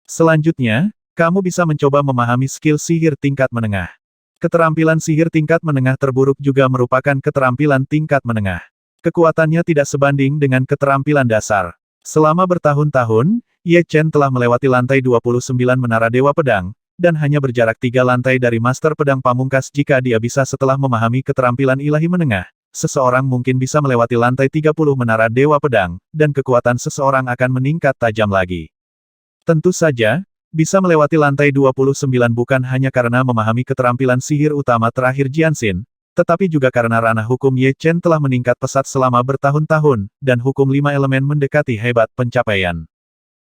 Selanjutnya, kamu bisa mencoba memahami skill sihir tingkat menengah. Keterampilan sihir tingkat menengah terburuk juga merupakan keterampilan tingkat menengah. Kekuatannya tidak sebanding dengan keterampilan dasar. Selama bertahun-tahun, Ye Chen telah melewati lantai 29 Menara Dewa Pedang, dan hanya berjarak 3 lantai dari Master Pedang Pamungkas jika dia bisa setelah memahami keterampilan ilahi menengah. Seseorang mungkin bisa melewati lantai 30 Menara Dewa Pedang, dan kekuatan seseorang akan meningkat tajam lagi. Tentu saja, bisa melewati lantai 29 bukan hanya karena memahami keterampilan sihir utama terakhir Jianxin, tetapi juga karena ranah hukum Ye Chen telah meningkat pesat selama bertahun-tahun, dan hukum 5 elemen mendekati hebat pencapaian.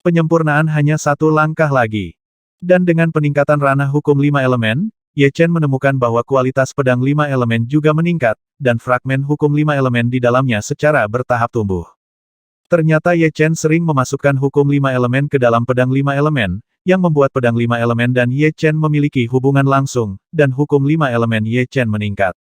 Penyempurnaan hanya satu langkah lagi. Dan dengan peningkatan ranah hukum 5 elemen, Ye Chen menemukan bahwa kualitas pedang 5 elemen juga meningkat, dan fragmen hukum 5 elemen di dalamnya secara bertahap tumbuh. Ternyata Ye Chen sering memasukkan hukum 5 elemen ke dalam pedang 5 elemen, yang membuat pedang 5 elemen dan Ye Chen memiliki hubungan langsung, dan hukum 5 elemen Ye Chen meningkat.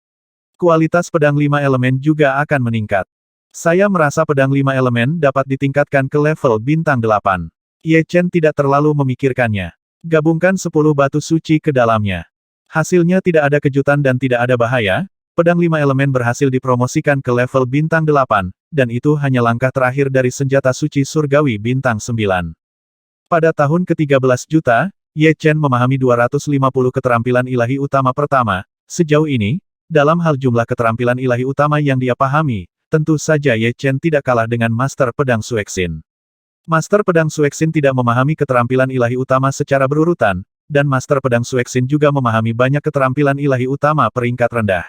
Kualitas pedang 5 elemen juga akan meningkat. Saya merasa pedang 5 elemen dapat ditingkatkan ke level bintang 8. Ye Chen tidak terlalu memikirkannya. Gabungkan 10 batu suci ke dalamnya. Hasilnya tidak ada kejutan dan tidak ada bahaya, pedang 5 elemen berhasil dipromosikan ke level bintang 8, dan itu hanya langkah terakhir dari senjata suci surgawi bintang 9. Pada tahun ke-13 juta, Ye Chen memahami 250 keterampilan ilahi utama pertama. Sejauh ini, dalam hal jumlah keterampilan ilahi utama yang dia pahami, tentu saja Ye Chen tidak kalah dengan Master Pedang Suexin. Master Pedang Suexin tidak memahami keterampilan ilahi utama secara berurutan, dan Master Pedang Suexin juga memahami banyak keterampilan ilahi utama peringkat rendah.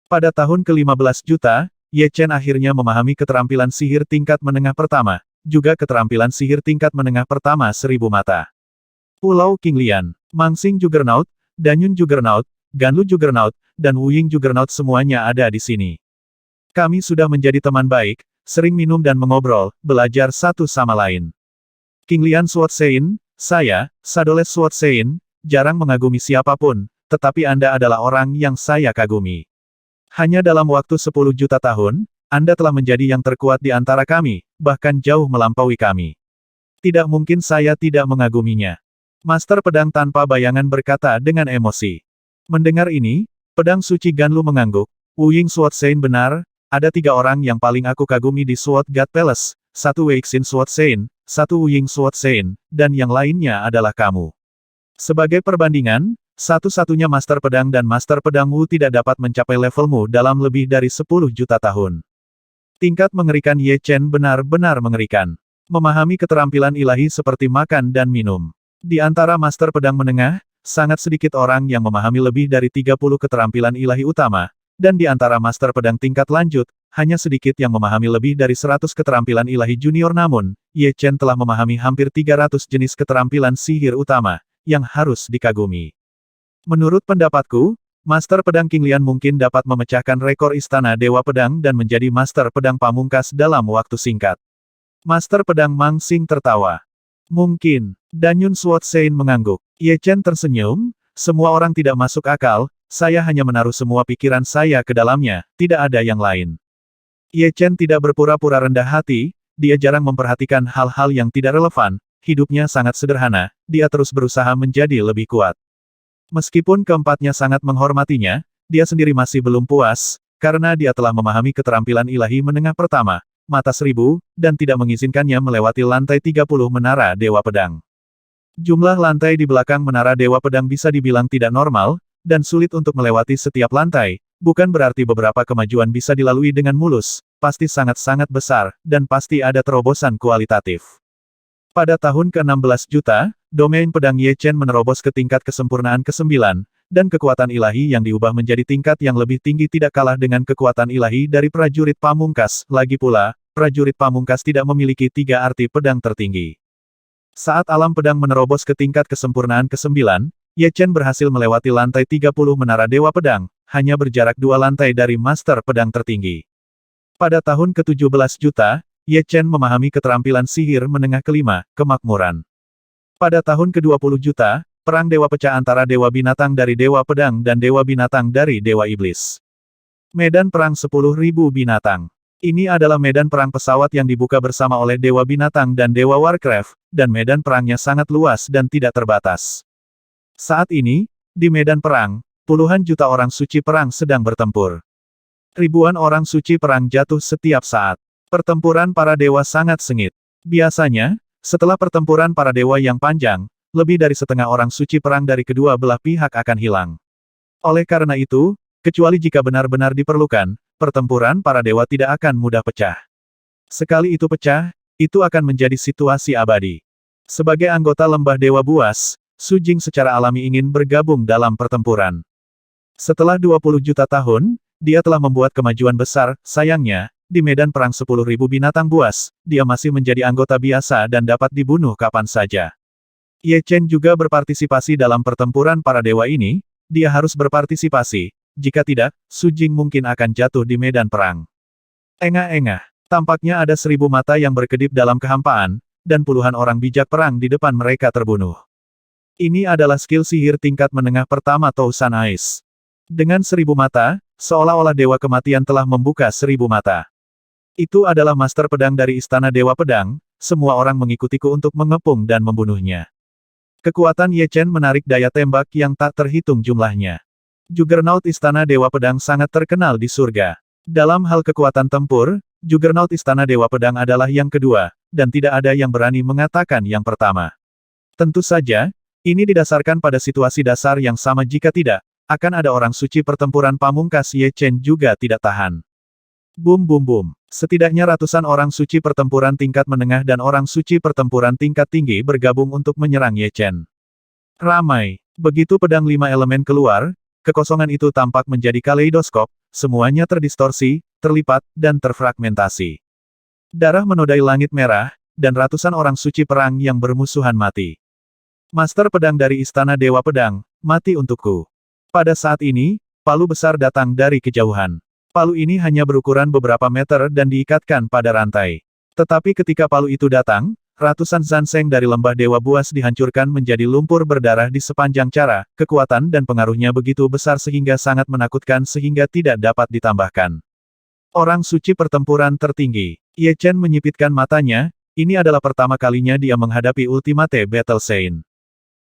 Pada tahun ke-15 juta, Ye Chen akhirnya memahami keterampilan sihir tingkat menengah pertama, juga keterampilan sihir tingkat menengah pertama 1000 mata. Pulau Qinglian, Mangsing Juggernaut, Danyun Juggernaut, Ganlu Juggernaut, dan Wuying Juggernaut semuanya ada di sini. Kami sudah menjadi teman baik, sering minum dan mengobrol, belajar satu sama lain. Qinglian Sword Sein, saya, Sadoles Sword Sein, jarang mengagumi siapapun, tetapi Anda adalah orang yang saya kagumi. Hanya dalam waktu 10 juta tahun, Anda telah menjadi yang terkuat di antara kami, bahkan jauh melampaui kami. Tidak mungkin saya tidak mengaguminya. Master Pedang tanpa bayangan berkata dengan emosi. Mendengar ini, pedang suci Ganlu mengangguk. Wuying Sword Sein benar, ada 3 orang yang paling aku kagumi di Sword God Palace, 1 Weixin Sword Sein, 1 Wuying Sword Sein, dan yang lainnya adalah kamu. Sebagai perbandingan, satu-satunya Master Pedang dan Master Pedang Wu tidak dapat mencapai levelmu dalam lebih dari 10 juta tahun. Tingkat mengerikan Ye Chen benar-benar mengerikan. Memahami keterampilan ilahi seperti makan dan minum. Di antara Master Pedang menengah, sangat sedikit orang yang memahami lebih dari 30 keterampilan ilahi utama, dan di antara Master Pedang tingkat lanjut, hanya sedikit yang memahami lebih dari 100 keterampilan ilahi junior namun, Ye Chen telah memahami hampir 300 jenis keterampilan sihir utama, yang harus dikagumi. Menurut pendapatku, Master Pedang Qinglian mungkin dapat memecahkan rekor Istana Dewa Pedang dan menjadi Master Pedang Pamungkas dalam waktu singkat. Master Pedang Mangsing tertawa. Mungkin. Danyun Sword Sein mengangguk. Ye Chen tersenyum, semua orang tidak masuk akal, saya hanya menaruh semua pikiran saya ke dalamnya, tidak ada yang lain. Ye Chen tidak berpura-pura rendah hati, dia jarang memperhatikan hal-hal yang tidak relevan, hidupnya sangat sederhana, dia terus berusaha menjadi lebih kuat. Meskipun keempatnya sangat menghormatinya, dia sendiri masih belum puas, karena dia telah memahami keterampilan ilahi menengah pertama, mata 1000, dan tidak mengizinkannya melewati lantai 30 Menara Dewa Pedang. Jumlah lantai di belakang Menara Dewa Pedang bisa dibilang tidak normal, dan sulit untuk melewati setiap lantai, bukan berarti beberapa kemajuan bisa dilalui dengan mulus, pasti sangat-sangat besar, dan pasti ada terobosan kualitatif. Pada tahun ke-16 juta, domain pedang Ye Chen menerobos ke tingkat kesempurnaan ke-9, dan kekuatan ilahi yang diubah menjadi tingkat yang lebih tinggi tidak kalah dengan kekuatan ilahi dari prajurit pamungkas, lagi pula, prajurit pamungkas tidak memiliki 3 arti pedang tertinggi. Saat alam pedang menerobos ke tingkat kesempurnaan ke-9, Ye Chen berhasil melewati lantai 30 Menara Dewa Pedang, hanya berjarak 2 lantai dari Master Pedang tertinggi. Pada tahun ke-17 juta, Ye Chen memahami keterampilan sihir menengah kelima, kemakmuran. Pada tahun ke-20 juta, perang dewa pecah antara Dewa Binatang dari Dewa Pedang dan Dewa Binatang dari Dewa Iblis. Medan perang 10.000 binatang. Ini adalah medan perang pesawat yang dibuka bersama oleh Dewa Binatang dan Dewa Warcraft, dan medan perangnya sangat luas dan tidak terbatas. Saat ini, di medan perang, puluhan juta orang suci perang sedang bertempur. Ribuan orang suci perang jatuh setiap saat. Pertempuran para dewa sangat sengit. Biasanya, setelah pertempuran para dewa yang panjang, lebih dari setengah orang suci perang dari kedua belah pihak akan hilang. Oleh karena itu, kecuali jika benar-benar diperlukan, pertempuran para dewa tidak akan mudah pecah. Sekali itu pecah, itu akan menjadi situasi abadi. Sebagai anggota lembah Dewa Buas, Su Jing secara alami ingin bergabung dalam pertempuran. Setelah 20 juta tahun, dia telah membuat kemajuan besar, sayangnya, di medan perang 10.000 binatang buas, dia masih menjadi anggota biasa dan dapat dibunuh kapan saja. Ye Chen juga berpartisipasi dalam pertempuran para dewa ini, dia harus berpartisipasi, jika tidak, Su Jing mungkin akan jatuh di medan perang. Engah-engah, tampaknya ada 1000 mata yang berkedip dalam kehampaan, dan puluhan orang bijak perang di depan mereka terbunuh. Ini adalah skill sihir tingkat menengah pertama Tousan Ice. Dengan 1000 mata, seolah-olah Dewa Kematian telah membuka 1000 mata. Itu adalah master pedang dari Istana Dewa Pedang, semua orang mengikutiku untuk mengepung dan membunuhnya. Kekuatan Ye Chen menarik daya tembak yang tak terhitung jumlahnya. Juggernaut Istana Dewa Pedang sangat terkenal di surga. Dalam hal kekuatan tempur, Juggernaut Istana Dewa Pedang adalah yang kedua, dan tidak ada yang berani mengatakan yang pertama. Tentu saja, ini didasarkan pada situasi dasar yang sama jika tidak, akan ada orang suci pertempuran pamungkas Ye Chen juga tidak tahan. Bum bum bum. Setidaknya ratusan orang suci pertempuran tingkat menengah dan orang suci pertempuran tingkat tinggi bergabung untuk menyerang Ye Chen. Ramai. Begitu pedang 5 elemen keluar, kekosongan itu tampak menjadi kaleidoskop, semuanya terdistorsi, terlipat, dan terfragmentasi. Darah menodai langit merah, dan ratusan orang suci perang yang bermusuhan mati. Master pedang dari Istana Dewa Pedang, mati untukku. Pada saat ini, palu besar datang dari kejauhan. Palu ini hanya berukuran beberapa meter dan diikatkan pada rantai. Tetapi ketika palu itu datang, ratusan zanseng dari lembah Dewa Buas dihancurkan menjadi lumpur berdarah di sepanjang cara, kekuatan dan pengaruhnya begitu besar sehingga sangat menakutkan sehingga tidak dapat ditambahkan. Orang suci pertempuran tertinggi. Ye Chen menyipitkan matanya, ini adalah pertama kalinya dia menghadapi Ultimate Battle Saint.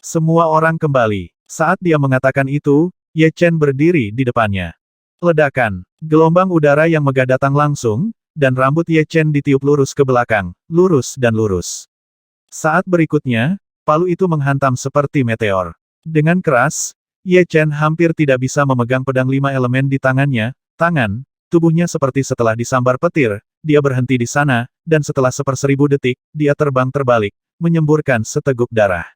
Semua orang kembali. Saat dia mengatakan itu, Ye Chen berdiri di depannya. Ledakan. Gelombang udara yang megah datang langsung, dan rambut Ye Chen ditiup lurus ke belakang, lurus dan lurus. Saat berikutnya, palu itu menghantam seperti meteor. Dengan keras, Ye Chen hampir tidak bisa memegang pedang 5 elemen di tangannya, tubuhnya seperti setelah disambar petir, dia berhenti di sana, dan setelah 1/1000 detik, dia terbang terbalik, menyemburkan seteguk darah.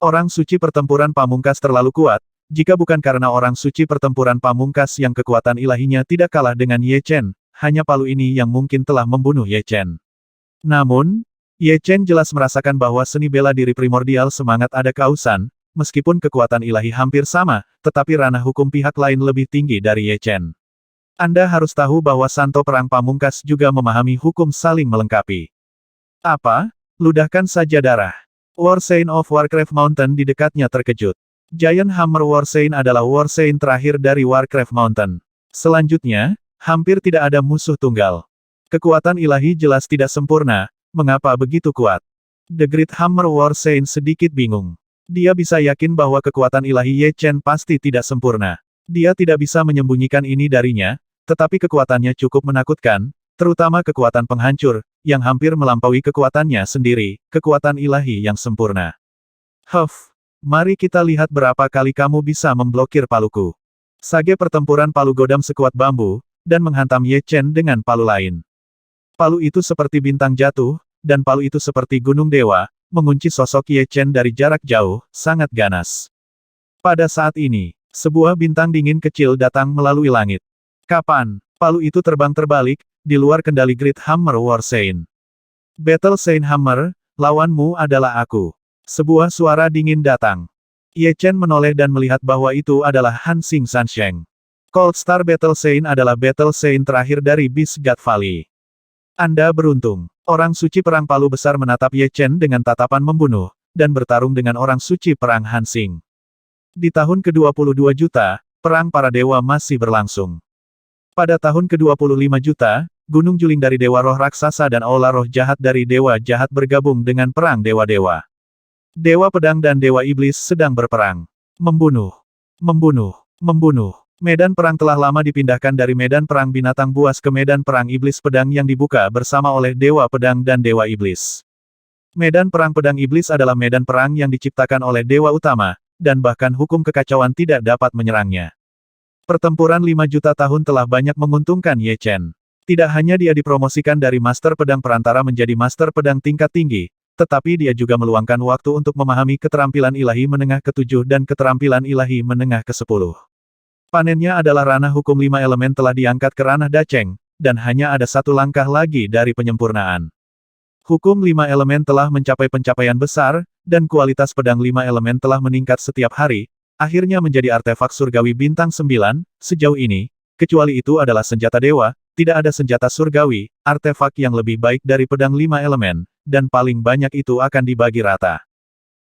Orang suci pertempuran pamungkas terlalu kuat, jika bukan karena orang suci pertempuran pamungkas yang kekuatan ilahinya tidak kalah dengan Ye Chen, hanya palu ini yang mungkin telah membunuh Ye Chen. Namun, Ye Chen jelas merasakan bahwa seni bela diri primordial semangat ada kausan, meskipun kekuatan ilahi hampir sama, tetapi ranah hukum pihak lain lebih tinggi dari Ye Chen. Anda harus tahu bahwa Santo Perang Pamungkas juga memahami hukum saling melengkapi. Apa? Ludahkan saja darah. War Saint of Warcraft Mountain di dekatnya terkejut. Giant Hammer War Saint adalah War Saint terakhir dari Warcraft Mountain. Selanjutnya, hampir tidak ada musuh tunggal. Kekuatan ilahi jelas tidak sempurna, mengapa begitu kuat? The Great Hammer War Saint sedikit bingung. Dia bisa yakin bahwa kekuatan ilahi Ye Chen pasti tidak sempurna. Dia tidak bisa menyembunyikan ini darinya, tetapi kekuatannya cukup menakutkan, terutama kekuatan penghancur, yang hampir melampaui kekuatannya sendiri, kekuatan ilahi yang sempurna. Mari kita lihat berapa kali kamu bisa memblokir paluku. Sage pertempuran palu godam sekuat bambu, dan menghantam Ye Chen dengan palu lain. Palu itu seperti bintang jatuh, dan palu itu seperti gunung dewa, mengunci sosok Ye Chen dari jarak jauh, sangat ganas. Pada saat ini, sebuah bintang dingin kecil datang melalui langit. Kapan? Palu itu terbang terbalik, di luar kendali Great Hammer War Saint. Battle Saint Hammer, lawanmu adalah aku. Sebuah suara dingin datang. Ye Chen menoleh dan melihat bahwa itu adalah Han Xing Sansheng. Cold Star Battle Saint adalah Battle Saint terakhir dari Beast God Valley. Anda beruntung. Orang suci perang palu besar menatap Ye Chen dengan tatapan membunuh, dan bertarung dengan orang suci perang Han Xing. Di tahun ke-22 juta, perang para dewa masih berlangsung. Pada tahun ke-25 juta, gunung juling dari dewa roh raksasa dan aula roh jahat dari dewa jahat bergabung dengan perang dewa-dewa. Dewa pedang dan dewa iblis sedang berperang. Membunuh. Membunuh. Membunuh. Medan perang telah lama dipindahkan dari medan perang binatang buas ke medan perang iblis pedang yang dibuka bersama oleh dewa pedang dan dewa iblis. Medan perang pedang iblis adalah medan perang yang diciptakan oleh dewa utama, dan bahkan hukum kekacauan tidak dapat menyerangnya. Pertempuran 5 juta tahun telah banyak menguntungkan Ye Chen. Tidak hanya dia dipromosikan dari master pedang perantara menjadi master pedang tingkat tinggi, tetapi dia juga meluangkan waktu untuk memahami keterampilan ilahi menengah ke-7 dan keterampilan ilahi menengah ke-10. Panennya adalah ranah hukum 5 elemen telah diangkat ke ranah Dacheng, dan hanya ada satu langkah lagi dari penyempurnaan. Hukum 5 elemen telah mencapai pencapaian besar, dan kualitas pedang 5 elemen telah meningkat setiap hari, akhirnya menjadi artefak surgawi bintang 9, sejauh ini, kecuali itu adalah senjata dewa, tidak ada senjata surgawi, artefak yang lebih baik dari pedang 5 elemen, dan paling banyak itu akan dibagi rata.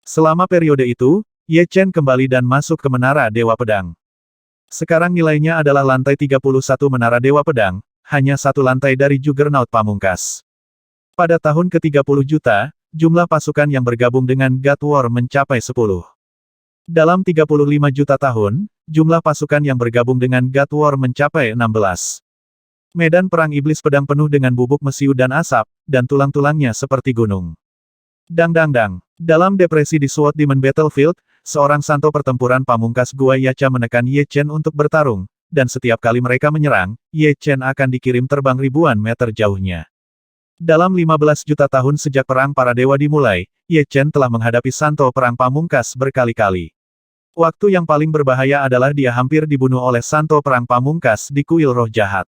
Selama periode itu, Ye Chen kembali dan masuk ke Menara Dewa Pedang. Sekarang nilainya adalah lantai 31 Menara Dewa Pedang, hanya satu lantai dari Juggernaut Pamungkas. Pada tahun ke-30 juta, jumlah pasukan yang bergabung dengan God War mencapai 10. Dalam 35 juta tahun, jumlah pasukan yang bergabung dengan God War mencapai 16. Medan perang iblis pedang penuh dengan bubuk mesiu dan asap, dan tulang-tulangnya seperti gunung. Dang dang dang. Dalam depresi di Sword Demon Battlefield, seorang santo pertempuran pamungkas Gua Yacha menekan Ye Chen untuk bertarung, dan setiap kali mereka menyerang, Ye Chen akan dikirim terbang ribuan meter jauhnya. Dalam 15 juta tahun sejak Perang Para Dewa dimulai, Ye Chen telah menghadapi santo perang pamungkas berkali-kali. Waktu yang paling berbahaya adalah dia hampir dibunuh oleh santo perang pamungkas di kuil roh jahat.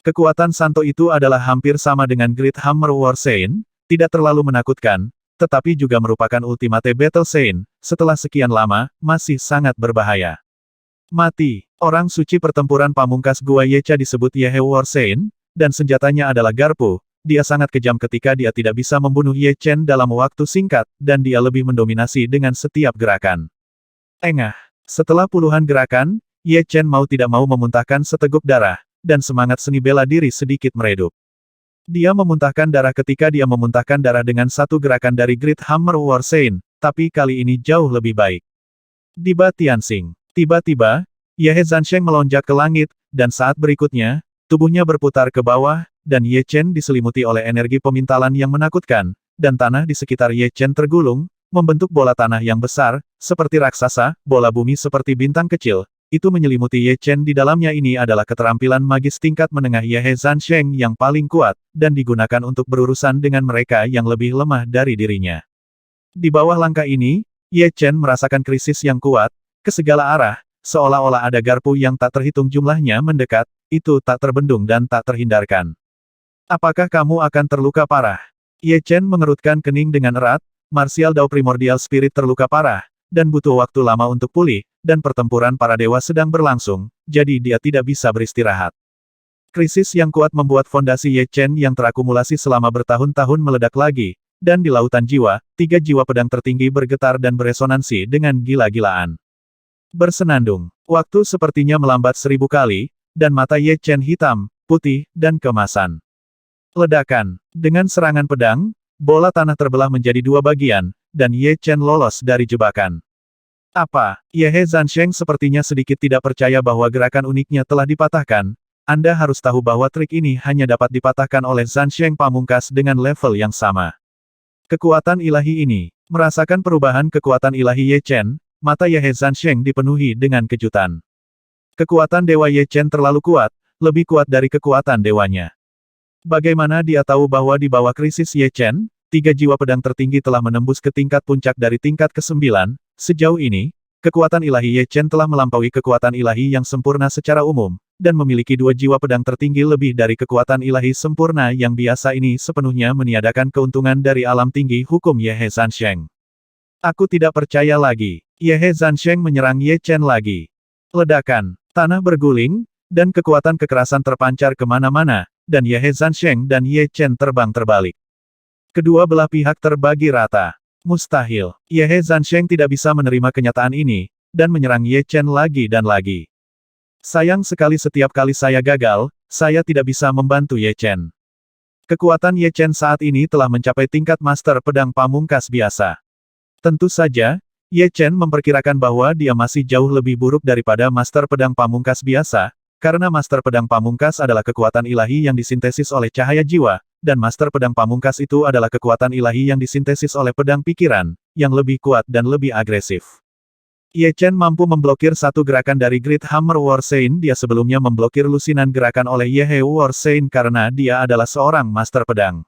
Kekuatan santo itu adalah hampir sama dengan Great Hammer War Saint, tidak terlalu menakutkan, tetapi juga merupakan Ultimate Battle Saint, setelah sekian lama, masih sangat berbahaya. Mati. Orang suci pertempuran pamungkas Gua Yacha disebut Yehe War Saint, dan senjatanya adalah garpu. Dia sangat kejam ketika dia tidak bisa membunuh Ye Chen dalam waktu singkat, dan dia lebih mendominasi dengan setiap gerakan. Engah. Setelah puluhan gerakan, Ye Chen mau tidak mau memuntahkan seteguk darah, dan semangat seni bela diri sedikit meredup. Dia memuntahkan darah ketika dia memuntahkan darah dengan satu gerakan dari Great Hammer War Saint, tapi kali ini jauh lebih baik. Diba Tianxing. Tiba-tiba, Yehe Zansheng melonjak ke langit, dan saat berikutnya, tubuhnya berputar ke bawah, dan Ye Chen diselimuti oleh energi pemintalan yang menakutkan, dan tanah di sekitar Ye Chen tergulung, membentuk bola tanah yang besar, seperti raksasa, bola bumi seperti bintang kecil. Itu menyelimuti Ye Chen di dalamnya. Ini adalah keterampilan magis tingkat menengah Yehe Zansheng yang paling kuat, dan digunakan untuk berurusan dengan mereka yang lebih lemah dari dirinya. Di bawah langkah ini, Ye Chen merasakan krisis yang kuat, ke segala arah, seolah-olah ada garpu yang tak terhitung jumlahnya mendekat, itu tak terbendung dan tak terhindarkan. Apakah kamu akan terluka parah? Ye Chen mengerutkan kening dengan erat, Martial Dao Primordial Spirit terluka parah, dan butuh waktu lama untuk pulih, dan pertempuran para dewa sedang berlangsung, jadi dia tidak bisa beristirahat. Krisis yang kuat membuat fondasi Ye Chen yang terakumulasi selama bertahun-tahun meledak lagi, dan di lautan jiwa, 3 jiwa pedang tertinggi bergetar dan beresonansi dengan gila-gilaan. Bersenandung. Waktu sepertinya melambat 1000 kali, dan mata Ye Chen hitam, putih, dan kemasan. Ledakan. Dengan serangan pedang, bola tanah terbelah menjadi 2 bagian, dan Ye Chen lolos dari jebakan. Apa? Yehe Zansheng sepertinya sedikit tidak percaya bahwa gerakan uniknya telah dipatahkan. Anda harus tahu bahwa trik ini hanya dapat dipatahkan oleh Zansheng Pamungkas dengan level yang sama. Kekuatan ilahi ini. Merasakan perubahan kekuatan ilahi Ye Chen, mata Yehe Zansheng dipenuhi dengan kejutan. Kekuatan Dewa Ye Chen terlalu kuat, lebih kuat dari kekuatan dewanya. Bagaimana dia tahu bahwa di bawah krisis Ye Chen, 3 jiwa pedang tertinggi telah menembus ke tingkat puncak dari tingkat ke-9, sejauh ini, kekuatan ilahi Ye Chen telah melampaui kekuatan ilahi yang sempurna secara umum, dan memiliki 2 jiwa pedang tertinggi lebih dari kekuatan ilahi sempurna yang biasa. Ini sepenuhnya meniadakan keuntungan dari alam tinggi hukum Yehe Zansheng. Aku tidak percaya lagi. Yehe Zansheng menyerang Ye Chen lagi. Ledakan. Tanah berguling, dan kekuatan kekerasan terpancar kemana-mana, dan Yehe Zansheng dan Ye Chen terbang terbalik. Kedua belah pihak terbagi rata. Mustahil. Yehe Zansheng tidak bisa menerima kenyataan ini, dan menyerang Ye Chen lagi dan lagi. Sayang sekali setiap kali saya gagal, saya tidak bisa membantu Ye Chen. Kekuatan Ye Chen saat ini telah mencapai tingkat Master Pedang Pamungkas biasa. Tentu saja, Ye Chen memperkirakan bahwa dia masih jauh lebih buruk daripada Master Pedang Pamungkas biasa, karena Master Pedang Pamungkas adalah kekuatan ilahi yang disintesis oleh cahaya jiwa, dan Master Pedang Pamungkas itu adalah kekuatan ilahi yang disintesis oleh pedang pikiran, yang lebih kuat dan lebih agresif. Ye Chen mampu memblokir satu gerakan dari Great Hammer War Saint. Dia sebelumnya memblokir lusinan gerakan oleh Yehe War Saint karena dia adalah seorang Master Pedang.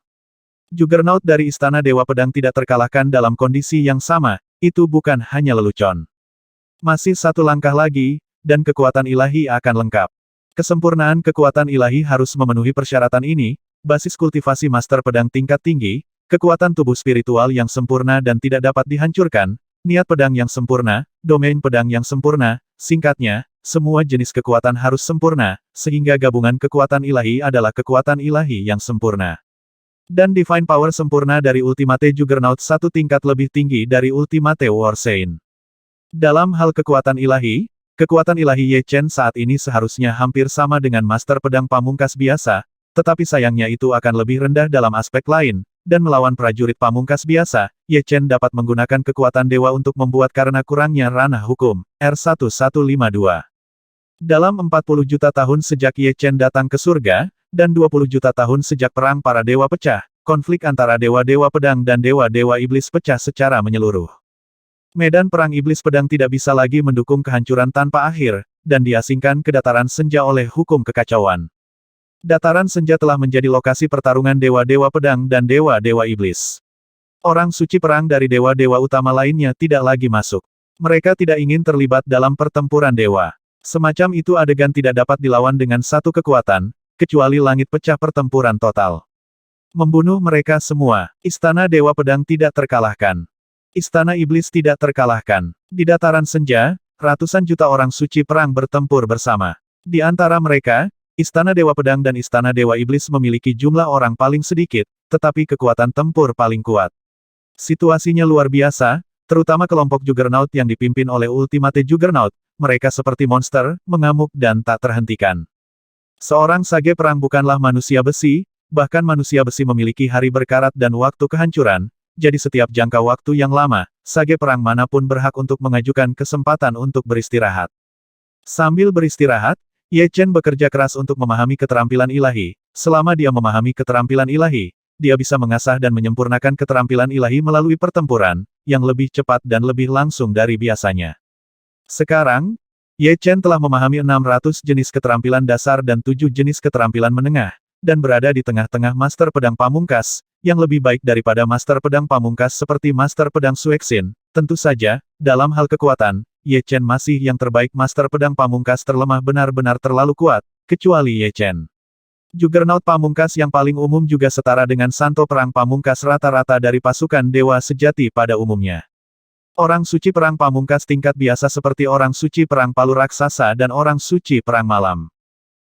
Juggernaut dari Istana Dewa Pedang tidak terkalahkan dalam kondisi yang sama, itu bukan hanya lelucon. Masih satu langkah lagi, dan kekuatan ilahi akan lengkap. Kesempurnaan kekuatan ilahi harus memenuhi persyaratan ini, basis kultivasi master pedang tingkat tinggi, kekuatan tubuh spiritual yang sempurna dan tidak dapat dihancurkan, niat pedang yang sempurna, domain pedang yang sempurna, singkatnya, semua jenis kekuatan harus sempurna, sehingga gabungan kekuatan ilahi adalah kekuatan ilahi yang sempurna. Dan Divine Power sempurna dari Ultimate Juggernaut satu tingkat lebih tinggi dari Ultimate War Saint. Dalam hal kekuatan ilahi Ye Chen saat ini seharusnya hampir sama dengan Master Pedang Pamungkas biasa, tetapi sayangnya itu akan lebih rendah dalam aspek lain, dan melawan prajurit pamungkas biasa, Ye Chen dapat menggunakan kekuatan dewa untuk membuat karena kurangnya ranah hukum, R1152. Dalam 40 juta tahun sejak Ye Chen datang ke surga, dan 20 juta tahun sejak perang para dewa pecah, konflik antara dewa-dewa pedang dan dewa-dewa iblis pecah secara menyeluruh. Medan perang iblis pedang tidak bisa lagi mendukung kehancuran tanpa akhir, dan diasingkan ke dataran senja oleh hukum kekacauan. Dataran senja telah menjadi lokasi pertarungan dewa-dewa pedang dan dewa-dewa iblis. Orang suci perang dari dewa-dewa utama lainnya tidak lagi masuk. Mereka tidak ingin terlibat dalam pertempuran dewa. Semacam itu adegan tidak dapat dilawan dengan satu kekuatan, kecuali langit pecah pertempuran total. Membunuh mereka semua, istana dewa pedang tidak terkalahkan. Istana iblis tidak terkalahkan. Di dataran senja, ratusan juta orang suci perang bertempur bersama. Di antara mereka, istana dewa pedang dan istana dewa iblis memiliki jumlah orang paling sedikit, tetapi kekuatan tempur paling kuat. Situasinya luar biasa, terutama kelompok Juggernaut yang dipimpin oleh Ultimate Juggernaut, mereka seperti monster, mengamuk dan tak terhentikan. Seorang sage perang bukanlah manusia besi, bahkan manusia besi memiliki hari berkarat dan waktu kehancuran, jadi setiap jangka waktu yang lama, sage perang manapun berhak untuk mengajukan kesempatan untuk beristirahat. Sambil beristirahat, Ye Chen bekerja keras untuk memahami keterampilan ilahi. Selama dia memahami keterampilan ilahi, dia bisa mengasah dan menyempurnakan keterampilan ilahi melalui pertempuran, yang lebih cepat dan lebih langsung dari biasanya. Sekarang, Ye Chen telah memahami 600 jenis keterampilan dasar dan 7 jenis keterampilan menengah, dan berada di tengah-tengah Master Pedang Pamungkas, yang lebih baik daripada Master Pedang Pamungkas seperti Master Pedang Suexin. Tentu saja, dalam hal kekuatan, Ye Chen masih yang terbaik. Master Pedang Pamungkas terlemah benar-benar terlalu kuat, kecuali Ye Chen. Juggernaut Pamungkas yang paling umum juga setara dengan Santo Perang Pamungkas rata-rata dari pasukan dewa sejati pada umumnya. Orang suci perang pamungkas tingkat biasa seperti orang suci perang palu raksasa dan orang suci perang malam.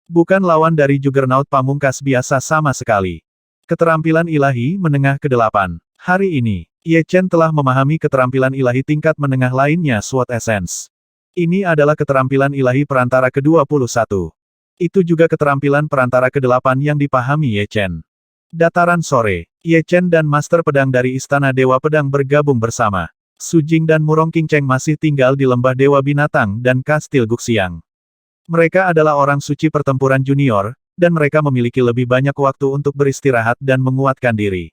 Bukan lawan dari Juggernaut Pamungkas biasa sama sekali. Keterampilan ilahi menengah ke-8. Hari ini, Ye Chen telah memahami keterampilan ilahi tingkat menengah lainnya Sword Essence. Ini adalah keterampilan ilahi perantara ke-21. Itu juga keterampilan perantara ke-8 yang dipahami Ye Chen. Dataran sore, Ye Chen dan Master Pedang dari Istana Dewa Pedang bergabung bersama. Su Jing dan Murong Qingcheng masih tinggal di Lembah Dewa Binatang dan Kastil Guxiang. Mereka adalah orang suci pertempuran junior, dan mereka memiliki lebih banyak waktu untuk beristirahat dan menguatkan diri.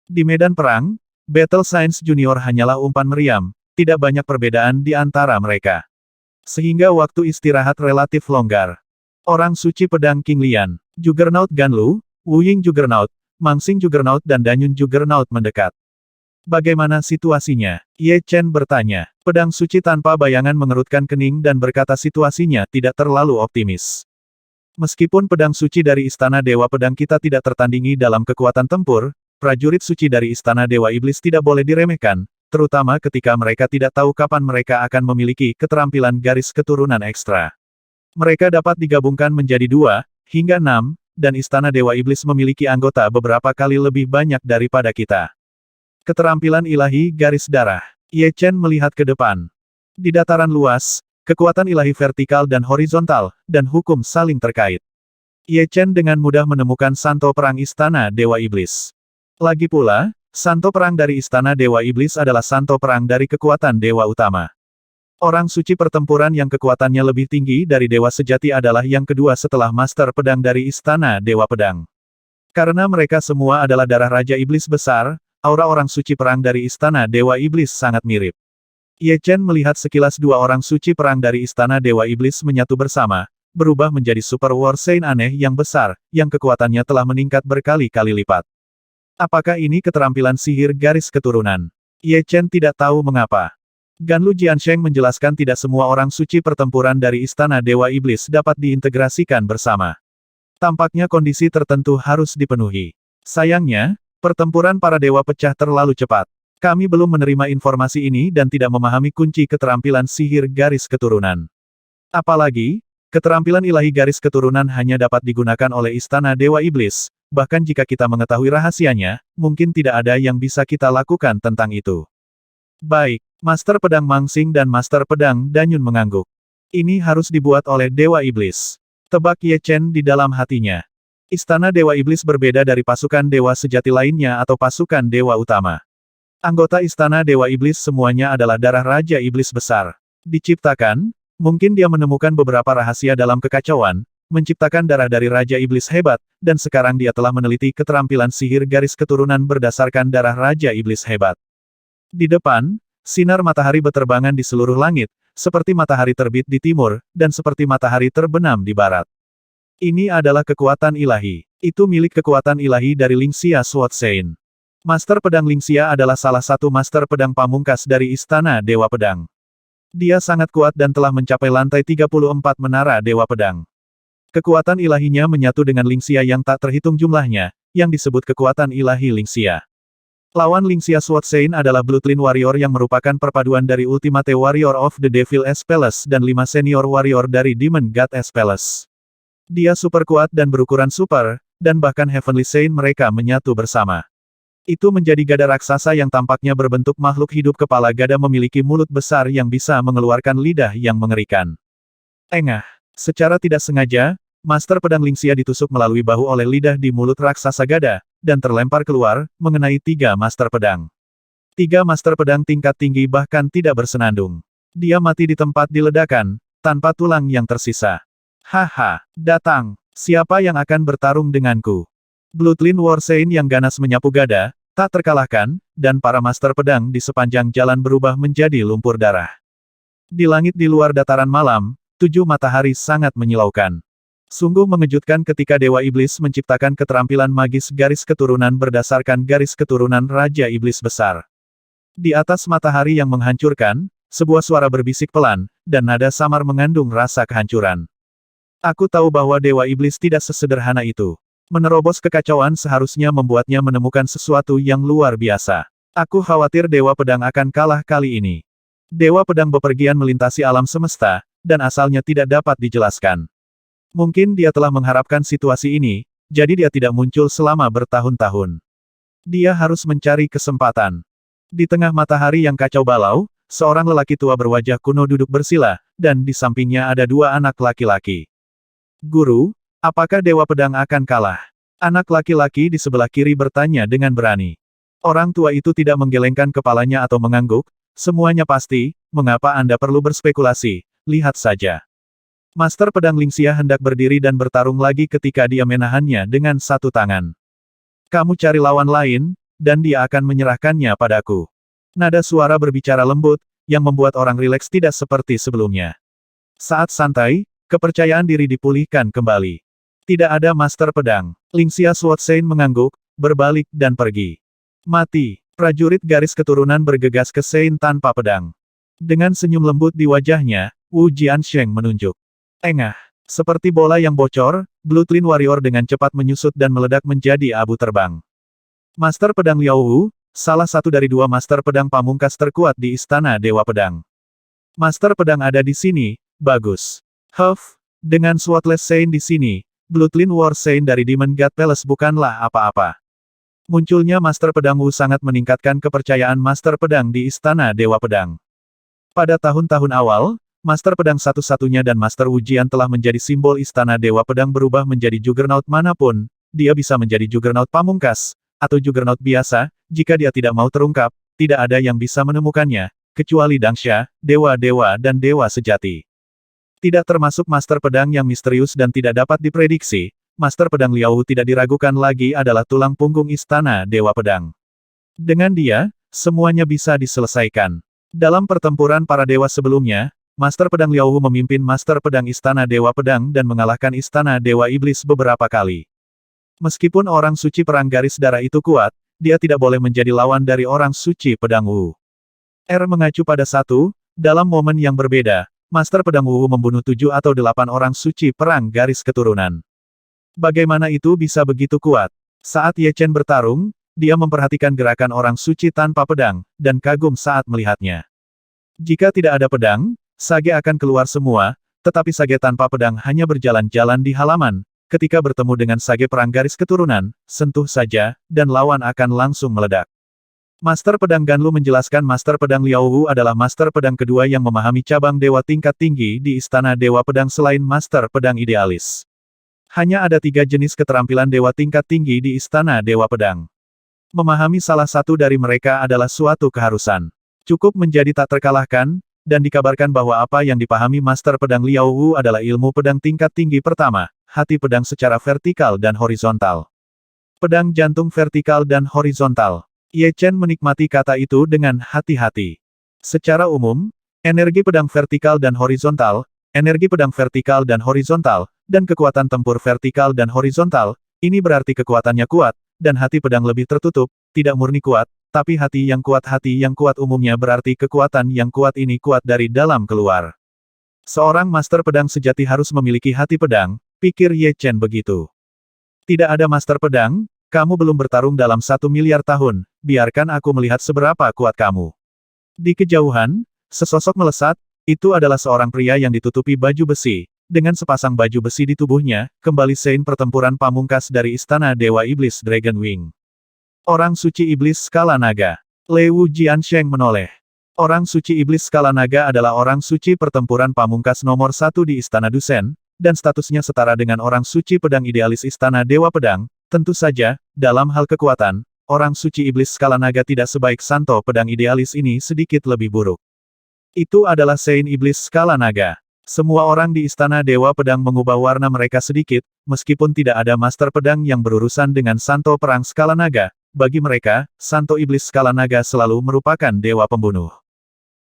Di medan perang, Battle Science Junior hanyalah umpan meriam, tidak banyak perbedaan di antara mereka. Sehingga waktu istirahat relatif longgar. Orang suci pedang King Lian, Juggernaut Ganlu, Wu Ying Juggernaut, Mangsing Juggernaut dan Danyun Juggernaut mendekat. Bagaimana situasinya? Ye Chen bertanya. Pedang suci tanpa bayangan mengerutkan kening dan berkata situasinya tidak terlalu optimis. Meskipun pedang suci dari Istana Dewa Pedang kita tidak tertandingi dalam kekuatan tempur, prajurit suci dari Istana Dewa Iblis tidak boleh diremehkan, terutama ketika mereka tidak tahu kapan mereka akan memiliki keterampilan garis keturunan ekstra. Mereka dapat digabungkan menjadi 2, hingga 6, dan Istana Dewa Iblis memiliki anggota beberapa kali lebih banyak daripada kita. Keterampilan ilahi garis darah. Ye Chen melihat ke depan. Di dataran luas, kekuatan ilahi vertikal dan horizontal, dan hukum saling terkait. Ye Chen dengan mudah menemukan Santo Perang Istana Dewa Iblis. Lagi pula, Santo Perang dari Istana Dewa Iblis adalah Santo Perang dari kekuatan Dewa Utama. Orang suci pertempuran yang kekuatannya lebih tinggi dari Dewa Sejati adalah yang kedua setelah Master Pedang dari Istana Dewa Pedang. Karena mereka semua adalah darah Raja Iblis besar, aura orang suci perang dari Istana Dewa Iblis sangat mirip. Ye Chen melihat sekilas 2 orang suci perang dari Istana Dewa Iblis menyatu bersama, berubah menjadi Super War Saint aneh yang besar, yang kekuatannya telah meningkat berkali-kali lipat. Apakah ini keterampilan sihir garis keturunan? Ye Chen tidak tahu mengapa. Ganlu Jiansheng menjelaskan tidak semua orang suci pertempuran dari Istana Dewa Iblis dapat diintegrasikan bersama. Tampaknya kondisi tertentu harus dipenuhi. Sayangnya, pertempuran para dewa pecah terlalu cepat. Kami belum menerima informasi ini dan tidak memahami kunci keterampilan sihir garis keturunan. Apalagi, keterampilan ilahi garis keturunan hanya dapat digunakan oleh Istana Dewa Iblis, bahkan jika kita mengetahui rahasianya, mungkin tidak ada yang bisa kita lakukan tentang itu. Baik, Master Pedang Mangsing dan Master Pedang Danyun mengangguk. Ini harus dibuat oleh Dewa Iblis. Tebak Ye Chen di dalam hatinya. Istana Dewa Iblis berbeda dari pasukan dewa sejati lainnya atau pasukan dewa utama. Anggota Istana Dewa Iblis semuanya adalah darah Raja Iblis besar. Diciptakan, mungkin dia menemukan beberapa rahasia dalam kekacauan, menciptakan darah dari Raja Iblis hebat, dan sekarang dia telah meneliti keterampilan sihir garis keturunan berdasarkan darah Raja Iblis hebat. Di depan, sinar matahari beterbangan di seluruh langit, seperti matahari terbit di timur, dan seperti matahari terbenam di barat. Ini adalah kekuatan ilahi. Itu milik kekuatan ilahi dari Lingxia Sword Sein. Master Pedang Lingxia adalah salah satu master pedang pamungkas dari Istana Dewa Pedang. Dia sangat kuat dan telah mencapai lantai 34 menara Dewa Pedang. Kekuatan ilahinya menyatu dengan Lingxia yang tak terhitung jumlahnya, yang disebut kekuatan ilahi Lingxia. Lawan Lingxia Sword Sein adalah Bloodline Warrior yang merupakan perpaduan dari Ultimate Warrior of the Devil S Palace dan 5 Senior Warrior dari Demon God S Palace. Dia super kuat dan berukuran super, dan bahkan Heavenly Sein mereka menyatu bersama. Itu menjadi gada raksasa yang tampaknya berbentuk makhluk hidup. Kepala gada memiliki mulut besar yang bisa mengeluarkan lidah yang mengerikan. Engah. Secara tidak sengaja, Master Pedang Lingxia ditusuk melalui bahu oleh lidah di mulut raksasa gada, dan terlempar keluar, mengenai 3 Master Pedang. 3 Master Pedang tingkat tinggi bahkan tidak bersenandung. Dia mati di tempat di ledakan, tanpa tulang yang tersisa. Haha, datang. Siapa yang akan bertarung denganku? Bloodline War Sein yang ganas menyapu gada, tak terkalahkan, dan para Master Pedang di sepanjang jalan berubah menjadi lumpur darah. Di langit di luar dataran malam, 7 matahari sangat menyilaukan. Sungguh mengejutkan ketika Dewa Iblis menciptakan keterampilan magis garis keturunan berdasarkan garis keturunan Raja Iblis besar. Di atas matahari yang menghancurkan, sebuah suara berbisik pelan, dan nada samar mengandung rasa kehancuran. Aku tahu bahwa Dewa Iblis tidak sesederhana itu. Menerobos kekacauan seharusnya membuatnya menemukan sesuatu yang luar biasa. Aku khawatir Dewa Pedang akan kalah kali ini. Dewa Pedang bepergian melintasi alam semesta, dan asalnya tidak dapat dijelaskan. Mungkin dia telah mengharapkan situasi ini, jadi dia tidak muncul selama bertahun-tahun. Dia harus mencari kesempatan. Di tengah matahari yang kacau balau, seorang lelaki tua berwajah kuno duduk bersila, dan di sampingnya ada 2 anak laki-laki. Guru, apakah Dewa Pedang akan kalah? Anak laki-laki di sebelah kiri bertanya dengan berani. Orang tua itu tidak menggelengkan kepalanya atau mengangguk, semuanya pasti, mengapa Anda perlu berspekulasi, lihat saja. Master Pedang Lingxia hendak berdiri dan bertarung lagi ketika dia menahannya dengan 1 tangan. Kamu cari lawan lain, dan dia akan menyerahkannya padaku. Nada suara berbicara lembut, yang membuat orang rileks tidak seperti sebelumnya. Saat santai, kepercayaan diri dipulihkan kembali. Tidak ada Master Pedang. Lingxia Sword Sein mengangguk, berbalik dan pergi. Mati. Prajurit garis keturunan bergegas ke Sein tanpa pedang. Dengan senyum lembut di wajahnya, Wu Jiansheng menunjuk. Engah. Seperti bola yang bocor, Bloodline Warrior dengan cepat menyusut dan meledak menjadi abu terbang. Master Pedang Liao Wu, salah satu dari 2 Master Pedang pamungkas terkuat di Istana Dewa Pedang. Master Pedang ada di sini, bagus. Huff, dengan Swortless Sein di sini, Bloodline War Sein dari Demon God Palace bukanlah apa-apa. Munculnya Master Pedang Wu sangat meningkatkan kepercayaan Master Pedang di Istana Dewa Pedang. Pada tahun-tahun awal, Master Pedang satu-satunya dan Master Wujian telah menjadi simbol Istana Dewa Pedang berubah menjadi Juggernaut manapun, dia bisa menjadi Juggernaut pamungkas, atau Juggernaut biasa, jika dia tidak mau terungkap, tidak ada yang bisa menemukannya, kecuali Dangsha, dewa-dewa dan dewa sejati. Tidak termasuk Master Pedang yang misterius dan tidak dapat diprediksi, Master Pedang Liao Wu tidak diragukan lagi adalah tulang punggung Istana Dewa Pedang. Dengan dia, semuanya bisa diselesaikan. Dalam pertempuran para dewa sebelumnya, Master Pedang Liao Wu memimpin Master Pedang Istana Dewa Pedang dan mengalahkan Istana Dewa Iblis beberapa kali. Meskipun orang suci perang garis darah itu kuat, dia tidak boleh menjadi lawan dari orang suci pedang Wu. Mengacu pada satu, dalam momen yang berbeda, Master Pedang Wu membunuh 7 atau 8 orang suci perang garis keturunan. Bagaimana itu bisa begitu kuat? Saat Ye Chen bertarung, dia memperhatikan gerakan orang suci tanpa pedang, dan kagum saat melihatnya. Jika tidak ada pedang, Sage akan keluar semua, tetapi Sage tanpa pedang hanya berjalan-jalan di halaman. Ketika bertemu dengan Sage perang garis keturunan, sentuh saja, dan lawan akan langsung meledak. Master Pedang Ganlu menjelaskan Master Pedang Liao Wu adalah Master Pedang kedua yang memahami cabang dewa tingkat tinggi di Istana Dewa Pedang selain Master Pedang Idealis. Hanya ada 3 jenis keterampilan dewa tingkat tinggi di Istana Dewa Pedang. Memahami salah satu dari mereka adalah suatu keharusan. Cukup menjadi tak terkalahkan, dan dikabarkan bahwa apa yang dipahami Master Pedang Liao Wu adalah ilmu pedang tingkat tinggi pertama, hati pedang secara vertikal dan horizontal. Pedang jantung vertikal dan horizontal. Ye Chen menikmati kata itu dengan hati-hati. Secara umum, energi pedang vertikal dan horizontal, dan kekuatan tempur vertikal dan horizontal, ini berarti kekuatannya kuat, dan hati pedang lebih tertutup, tidak murni kuat, tapi hati yang kuat umumnya berarti kekuatan yang kuat ini kuat dari dalam keluar. Seorang master pedang sejati harus memiliki hati pedang, pikir Ye Chen begitu. Tidak ada master pedang, kamu belum bertarung dalam 1 miliar tahun, biarkan aku melihat seberapa kuat kamu. Di kejauhan, sesosok melesat, itu adalah seorang pria yang ditutupi baju besi. Dengan sepasang baju besi di tubuhnya, kembali scene pertempuran pamungkas dari Istana Dewa Iblis Dragon Wing. Orang suci iblis skala naga. Lei Wu Jiansheng menoleh. Orang suci iblis skala naga adalah orang suci pertempuran pamungkas nomor 1 di Istana Dusen, dan statusnya setara dengan orang suci pedang idealis Istana Dewa Pedang. Tentu saja, dalam hal kekuatan, orang suci iblis skala naga tidak sebaik Santo pedang idealis ini sedikit lebih buruk. Itu adalah Sein iblis skala naga. Semua orang di Istana Dewa Pedang mengubah warna mereka sedikit, meskipun tidak ada master pedang yang berurusan dengan Santo perang skala naga. Bagi mereka, Santo Iblis Skala Naga selalu merupakan dewa pembunuh.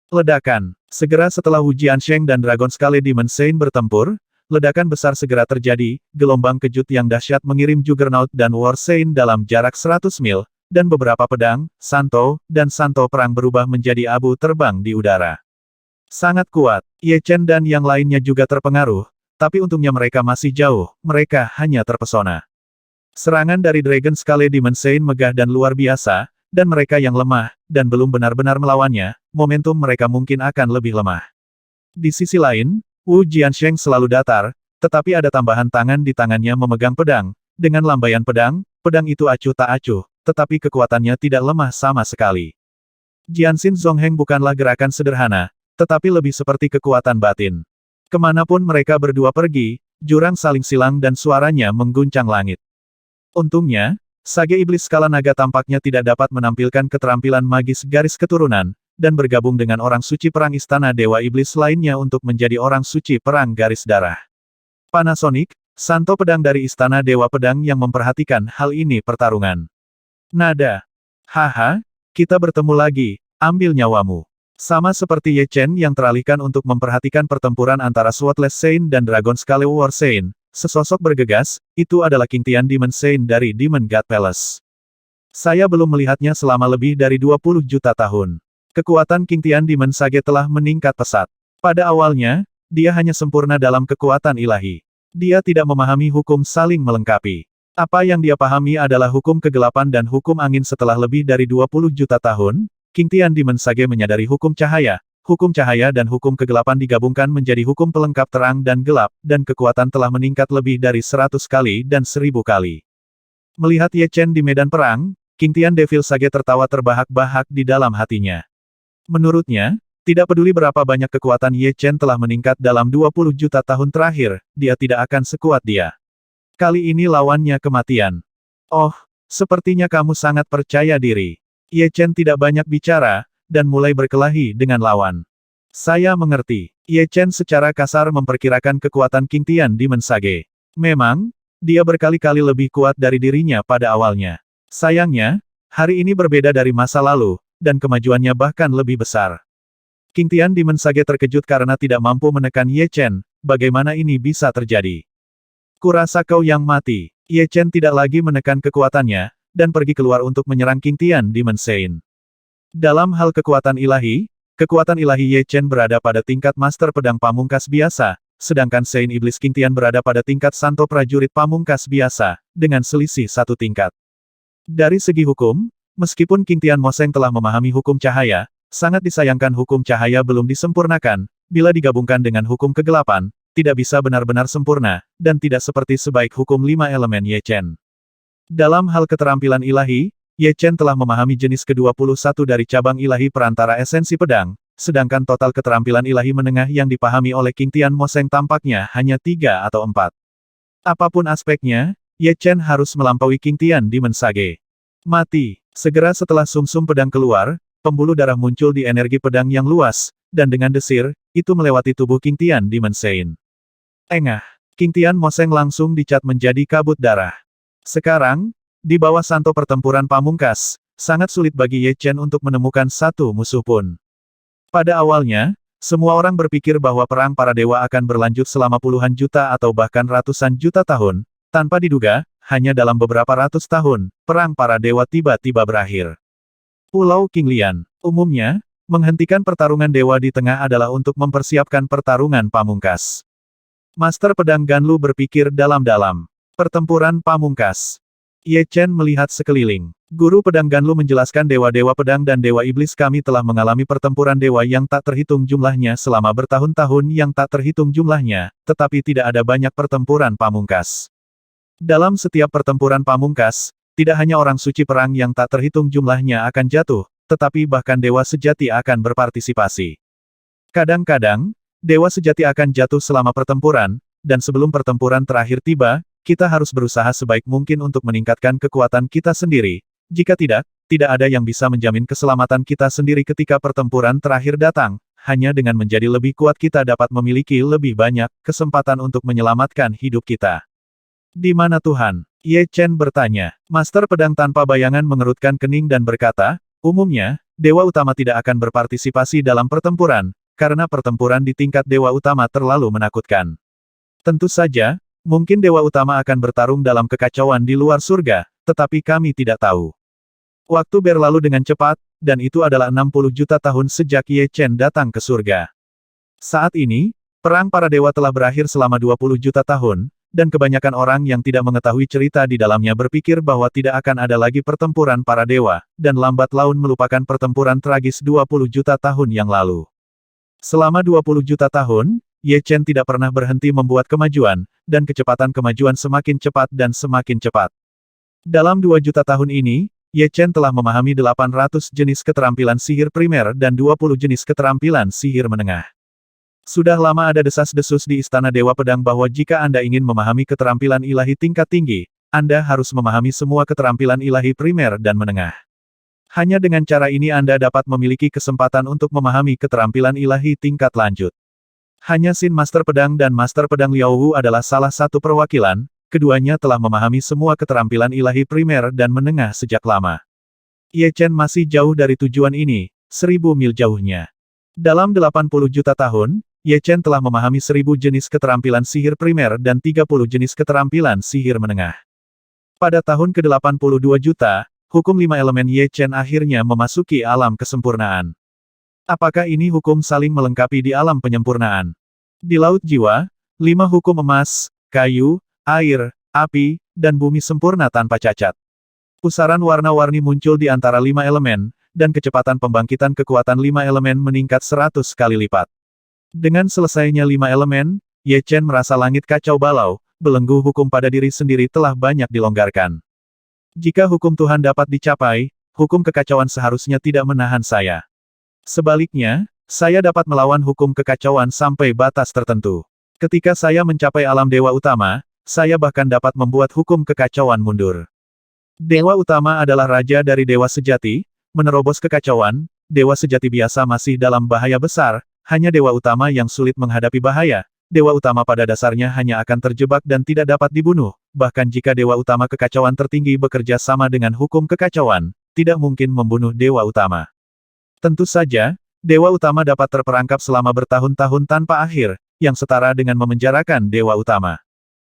Ledakan. Segera setelah Wu Jiansheng dan Dragon Scale Demon Sein bertempur, ledakan besar segera terjadi, gelombang kejut yang dahsyat mengirim Juggernaut dan War Sein dalam jarak 100 mil, dan beberapa pedang, Santo, dan Santo perang berubah menjadi abu terbang di udara. Sangat kuat. Ye Chen dan yang lainnya juga terpengaruh, tapi untungnya mereka masih jauh, mereka hanya terpesona. Serangan dari Dragon Scale Demon Sein megah dan luar biasa, dan mereka yang lemah, dan belum benar-benar melawannya, momentum mereka mungkin akan lebih lemah. Di sisi lain, Wu Jiansheng selalu datar, tetapi ada tambahan tangan di tangannya memegang pedang. Dengan lambaian pedang, pedang itu acuh tak acuh, tetapi kekuatannya tidak lemah sama sekali. Jianxin Zongheng bukanlah gerakan sederhana, tetapi lebih seperti kekuatan batin. Kemanapun mereka berdua pergi, jurang saling silang dan suaranya mengguncang langit. Untungnya, Sage Iblis Skala Naga tampaknya tidak dapat menampilkan keterampilan magis garis keturunan, dan bergabung dengan orang suci perang Istana Dewa Iblis lainnya untuk menjadi orang suci perang garis darah. Panasonic, Santo pedang dari Istana Dewa Pedang yang memperhatikan hal ini pertarungan. Nada. Haha, kita bertemu lagi, ambil nyawamu. Sama seperti Ye Chen yang teralihkan untuk memperhatikan pertempuran antara Swortless Sein dan Dragon Scale War Sein. Sesosok bergegas, itu adalah King Tian Demon Sein dari Demon God Palace. Saya belum melihatnya selama lebih dari 20 juta tahun. Kekuatan King Tian Demon Sage telah meningkat pesat. Pada awalnya, dia hanya sempurna dalam kekuatan ilahi. Dia tidak memahami hukum saling melengkapi. Apa yang dia pahami adalah hukum kegelapan dan hukum angin setelah lebih dari 20 juta tahun. King Tian Demon Sage menyadari hukum cahaya. Hukum cahaya dan hukum kegelapan digabungkan menjadi hukum pelengkap terang dan gelap, dan kekuatan telah meningkat lebih dari 100 kali dan 1000 kali. Melihat Ye Chen di medan perang, King Tian Devil Sage tertawa terbahak-bahak di dalam hatinya. Menurutnya, tidak peduli berapa banyak kekuatan Ye Chen telah meningkat dalam 20 juta tahun terakhir, dia tidak akan sekuat dia. Kali ini lawannya kematian. Oh, sepertinya kamu sangat percaya diri. Ye Chen tidak banyak bicara, dan mulai berkelahi dengan lawan. Saya mengerti. Ye Chen secara kasar memperkirakan kekuatan King Tian Demon Sage. Memang, dia berkali-kali lebih kuat dari dirinya pada awalnya. Sayangnya, hari ini berbeda dari masa lalu, dan kemajuannya bahkan lebih besar. King Tian Demon Sage terkejut karena tidak mampu menekan Ye Chen. Bagaimana ini bisa terjadi? Kurasa kau yang mati. Ye Chen tidak lagi menekan kekuatannya, dan pergi keluar untuk menyerang King Tian Demon Sein. Dalam hal kekuatan ilahi, kekuatan ilahi Ye Chen berada pada tingkat Master Pedang Pamungkas biasa, sedangkan Sein Iblis King Tian berada pada tingkat Santo Prajurit Pamungkas biasa, dengan selisih satu tingkat. Dari segi hukum, meskipun King Tian Mo Seng telah memahami hukum cahaya, sangat disayangkan hukum cahaya belum disempurnakan, bila digabungkan dengan hukum kegelapan, tidak bisa benar-benar sempurna, dan tidak seperti sebaik hukum 5 elemen Ye Chen. Dalam hal keterampilan ilahi, Ye Chen telah memahami jenis ke-21 dari cabang ilahi perantara esensi pedang, sedangkan total keterampilan ilahi menengah yang dipahami oleh King Tian Mo Seng tampaknya hanya 3 atau 4. Apapun aspeknya, Ye Chen harus melampaui King Tian di mensage. Mati. Segera setelah sumsum pedang keluar, pembuluh darah muncul di energi pedang yang luas, dan dengan desir, itu melewati tubuh King Tian di Mensein. Engah. King Tian Mo Seng langsung dicat menjadi kabut darah. Sekarang, di bawah santo pertempuran pamungkas, sangat sulit bagi Ye Chen untuk menemukan satu musuh pun. Pada awalnya, semua orang berpikir bahwa perang para dewa akan berlanjut selama puluhan juta atau bahkan ratusan juta tahun. Tanpa diduga, hanya dalam beberapa ratus tahun, perang para dewa tiba-tiba berakhir. Pulau King Lian. Umumnya, menghentikan pertarungan dewa di tengah adalah untuk mempersiapkan pertarungan pamungkas. Master Pedang Ganlu berpikir dalam-dalam. Pertempuran pamungkas. Ye Chen melihat sekeliling. Guru Pedang Ganlu menjelaskan dewa-dewa pedang dan dewa iblis kami telah mengalami pertempuran dewa yang tak terhitung jumlahnya selama bertahun-tahun yang tak terhitung jumlahnya, tetapi tidak ada banyak pertempuran pamungkas. Dalam setiap pertempuran pamungkas, tidak hanya orang suci perang yang tak terhitung jumlahnya akan jatuh, tetapi bahkan dewa sejati akan berpartisipasi. Kadang-kadang, dewa sejati akan jatuh selama pertempuran, dan sebelum pertempuran terakhir tiba, kita harus berusaha sebaik mungkin untuk meningkatkan kekuatan kita sendiri. Jika tidak, tidak ada yang bisa menjamin keselamatan kita sendiri ketika pertempuran terakhir datang. Hanya dengan menjadi lebih kuat kita dapat memiliki lebih banyak kesempatan untuk menyelamatkan hidup kita. Di mana Tuhan? Ye Chen bertanya. Master Pedang Tanpa Bayangan mengerutkan kening dan berkata, umumnya, dewa utama tidak akan berpartisipasi dalam pertempuran, karena pertempuran di tingkat dewa utama terlalu menakutkan. Tentu saja, mungkin dewa utama akan bertarung dalam kekacauan di luar surga, tetapi kami tidak tahu. Waktu berlalu dengan cepat, dan itu adalah 60 juta tahun sejak Ye Chen datang ke surga. Saat ini, perang para dewa telah berakhir selama 20 juta tahun, dan kebanyakan orang yang tidak mengetahui cerita di dalamnya berpikir bahwa tidak akan ada lagi pertempuran para dewa, dan lambat laun melupakan pertempuran tragis 20 juta tahun yang lalu. Selama 20 juta tahun, Ye Chen tidak pernah berhenti membuat kemajuan, dan kecepatan kemajuan semakin cepat dan semakin cepat. Dalam 2 juta tahun ini, Ye Chen telah memahami 800 jenis keterampilan sihir primer dan 20 jenis keterampilan sihir menengah. Sudah lama ada desas-desus di Istana Dewa Pedang bahwa jika Anda ingin memahami keterampilan ilahi tingkat tinggi, Anda harus memahami semua keterampilan ilahi primer dan menengah. Hanya dengan cara ini Anda dapat memiliki kesempatan untuk memahami keterampilan ilahi tingkat lanjut. Hanya Sin Master Pedang dan Master Pedang Liao Wu adalah salah satu perwakilan, keduanya telah memahami semua keterampilan ilahi primer dan menengah sejak lama. Ye Chen masih jauh dari tujuan ini, 1000 mil jauhnya. Dalam 80 juta tahun, Ye Chen telah memahami 1000 jenis keterampilan sihir primer dan 30 jenis keterampilan sihir menengah. Pada tahun ke-82 juta, hukum 5 elemen Ye Chen akhirnya memasuki alam kesempurnaan. Apakah ini hukum saling melengkapi di alam penyempurnaan? Di Laut Jiwa, 5 hukum emas, kayu, air, api, dan bumi sempurna tanpa cacat. Pusaran warna-warni muncul di antara 5 elemen, dan kecepatan pembangkitan kekuatan 5 elemen meningkat 100 kali lipat. Dengan selesainya 5 elemen, Ye Chen merasa langit kacau balau, belenggu hukum pada diri sendiri telah banyak dilonggarkan. Jika hukum Tuhan dapat dicapai, hukum kekacauan seharusnya tidak menahan saya. Sebaliknya, saya dapat melawan hukum kekacauan sampai batas tertentu. Ketika saya mencapai alam dewa utama, saya bahkan dapat membuat hukum kekacauan mundur. Dewa utama adalah raja dari dewa sejati, menerobos kekacauan, dewa sejati biasa masih dalam bahaya besar, hanya dewa utama yang sulit menghadapi bahaya. Dewa utama pada dasarnya hanya akan terjebak dan tidak dapat dibunuh, bahkan jika dewa utama kekacauan tertinggi bekerja sama dengan hukum kekacauan, tidak mungkin membunuh dewa utama. Tentu saja, dewa utama dapat terperangkap selama bertahun-tahun tanpa akhir, yang setara dengan memenjarakan dewa utama.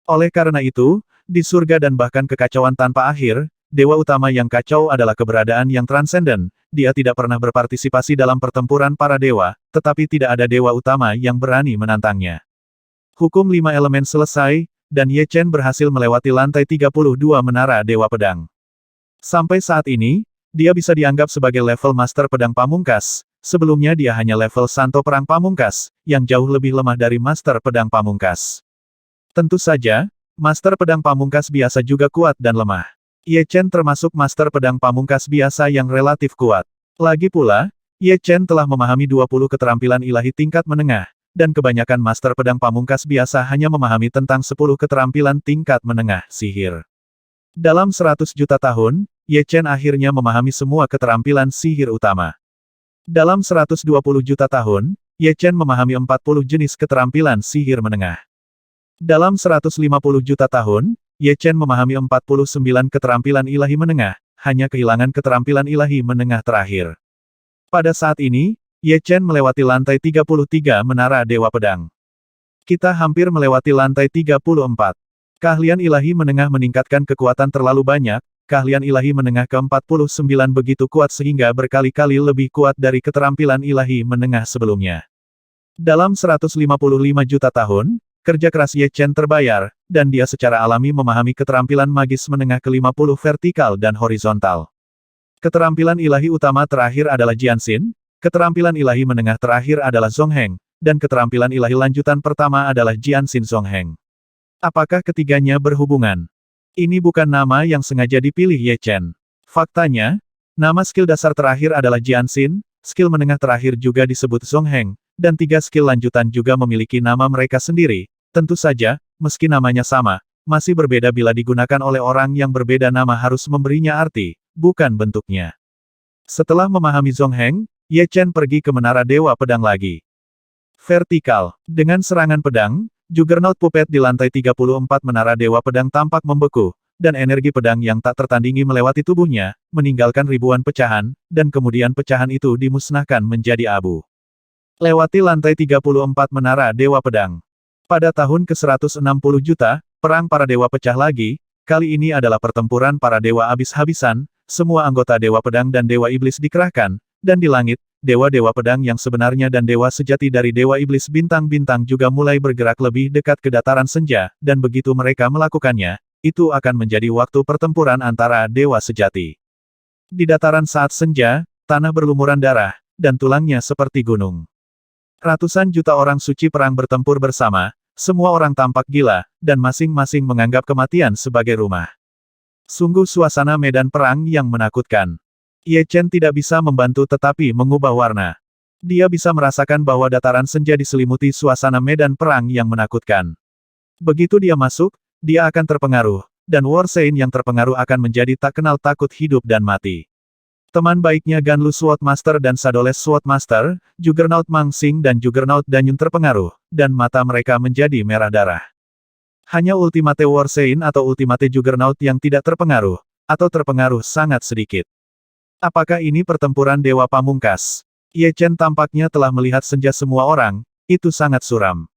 Oleh karena itu, di surga dan bahkan kekacauan tanpa akhir, dewa utama yang kacau adalah keberadaan yang transenden. Dia tidak pernah berpartisipasi dalam pertempuran para dewa, tetapi tidak ada dewa utama yang berani menantangnya. Hukum 5 elemen selesai, dan Ye Chen berhasil melewati lantai 32 menara Dewa Pedang. Sampai saat ini, dia bisa dianggap sebagai level Master Pedang Pamungkas. Sebelumnya dia hanya level Santo Perang Pamungkas, yang jauh lebih lemah dari Master Pedang Pamungkas. Tentu saja, Master Pedang Pamungkas biasa juga kuat dan lemah. Ye Chen termasuk Master Pedang Pamungkas biasa yang relatif kuat. Lagi pula, Ye Chen telah memahami 20 keterampilan ilahi tingkat menengah, dan kebanyakan Master Pedang Pamungkas biasa hanya memahami tentang 10 keterampilan tingkat menengah, sihir. Dalam 100 juta tahun, Ye Chen akhirnya memahami semua keterampilan sihir utama. Dalam 120 juta tahun, Ye Chen memahami 40 jenis keterampilan sihir menengah. Dalam 150 juta tahun, Ye Chen memahami 49 keterampilan ilahi menengah, hanya kehilangan keterampilan ilahi menengah terakhir. Pada saat ini, Ye Chen melewati lantai 33 menara Dewa Pedang. Kita hampir melewati lantai 34. Keahlian ilahi menengah meningkatkan kekuatan terlalu banyak, keahlian ilahi menengah ke-49 begitu kuat sehingga berkali-kali lebih kuat dari keterampilan ilahi menengah sebelumnya. Dalam 155 juta tahun, kerja keras Ye Chen terbayar, dan dia secara alami memahami keterampilan magis menengah ke-50 vertikal dan horizontal. Keterampilan ilahi utama terakhir adalah Jianxin, keterampilan ilahi menengah terakhir adalah Zongheng, dan keterampilan ilahi lanjutan pertama adalah Jianxin Zongheng. Apakah ketiganya berhubungan? Ini bukan nama yang sengaja dipilih Ye Chen. Faktanya, nama skill dasar terakhir adalah Jianxin, skill menengah terakhir juga disebut Zongheng, dan 3 skill lanjutan juga memiliki nama mereka sendiri. Tentu saja, meski namanya sama, masih berbeda bila digunakan oleh orang yang berbeda. Nama harus memberinya arti, bukan bentuknya. Setelah memahami Zongheng, Ye Chen pergi ke menara Dewa Pedang lagi. Vertikal. Dengan serangan pedang, Juggernaut Puppet di lantai 34 menara Dewa Pedang tampak membeku, dan energi pedang yang tak tertandingi melewati tubuhnya, meninggalkan ribuan pecahan, dan kemudian pecahan itu dimusnahkan menjadi abu. Lewati lantai 34 menara Dewa Pedang. Pada tahun ke-160 juta, perang para dewa pecah lagi, kali ini adalah pertempuran para dewa habis-habisan, semua anggota Dewa Pedang dan Dewa Iblis dikerahkan, dan di langit, dewa-dewa pedang yang sebenarnya dan dewa sejati dari Dewa Iblis bintang-bintang juga mulai bergerak lebih dekat ke dataran senja, dan begitu mereka melakukannya, itu akan menjadi waktu pertempuran antara dewa sejati. Di dataran saat senja, tanah berlumuran darah, dan tulangnya seperti gunung. Ratusan juta orang suci perang bertempur bersama, semua orang tampak gila, dan masing-masing menganggap kematian sebagai rumah. Sungguh suasana medan perang yang menakutkan. Ye Chen tidak bisa membantu tetapi mengubah warna. Dia bisa merasakan bahwa dataran senja diselimuti suasana medan perang yang menakutkan. Begitu dia masuk, dia akan terpengaruh, dan War Sein yang terpengaruh akan menjadi tak kenal takut hidup dan mati. Teman baiknya Ganlu Sword Master dan Shadoles Sword Master, Juggernaut Mang Xing dan Juggernaut Danyun terpengaruh, dan mata mereka menjadi merah darah. Hanya Ultimate War Sein atau Ultimate Juggernaut yang tidak terpengaruh, atau terpengaruh sangat sedikit. Apakah ini pertempuran Dewa Pamungkas? Ye Chen tampaknya telah melihat senja semua orang, itu sangat suram.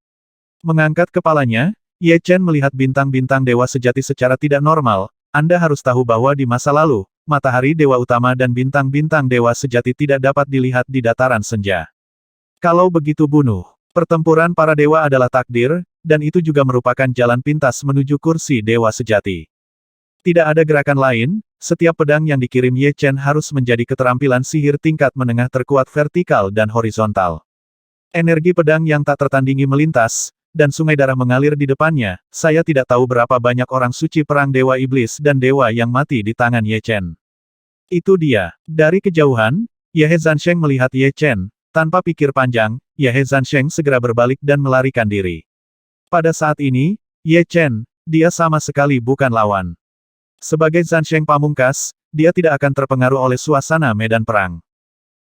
Mengangkat kepalanya, Ye Chen melihat bintang-bintang dewa sejati secara tidak normal. Anda harus tahu bahwa di masa lalu, matahari dewa utama dan bintang-bintang dewa sejati tidak dapat dilihat di dataran senja. Kalau begitu bunuh. Pertempuran para dewa adalah takdir, dan itu juga merupakan jalan pintas menuju kursi dewa sejati. Tidak ada gerakan lain, setiap pedang yang dikirim Ye Chen harus menjadi keterampilan sihir tingkat menengah terkuat vertikal dan horizontal. Energi pedang yang tak tertandingi melintas, dan sungai darah mengalir di depannya. Saya tidak tahu berapa banyak orang suci perang Dewa Iblis dan Dewa yang mati di tangan Ye Chen. Itu dia. Dari kejauhan, Ye Zhansheng melihat Ye Chen. Tanpa pikir panjang, Ye Zhansheng segera berbalik dan melarikan diri. Pada saat ini, Ye Chen, dia sama sekali bukan lawan. Sebagai Zhansheng Pamungkas, dia tidak akan terpengaruh oleh suasana medan perang.